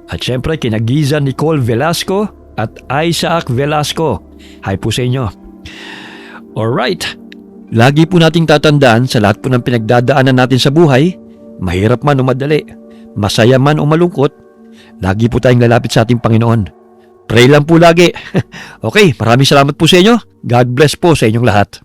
At syempre kina Giza Nicole Velasco at Isaac Velasco. Hi po sa inyo. Alright. Lagi po nating tatandaan sa lahat po ng pinagdadaanan natin sa buhay, mahirap man o madali, masaya man o malungkot, lagi po tayong lalapit sa ating Panginoon. Pray lang po lagi. Okay, maraming salamat po sa inyo. God bless po sa inyong lahat.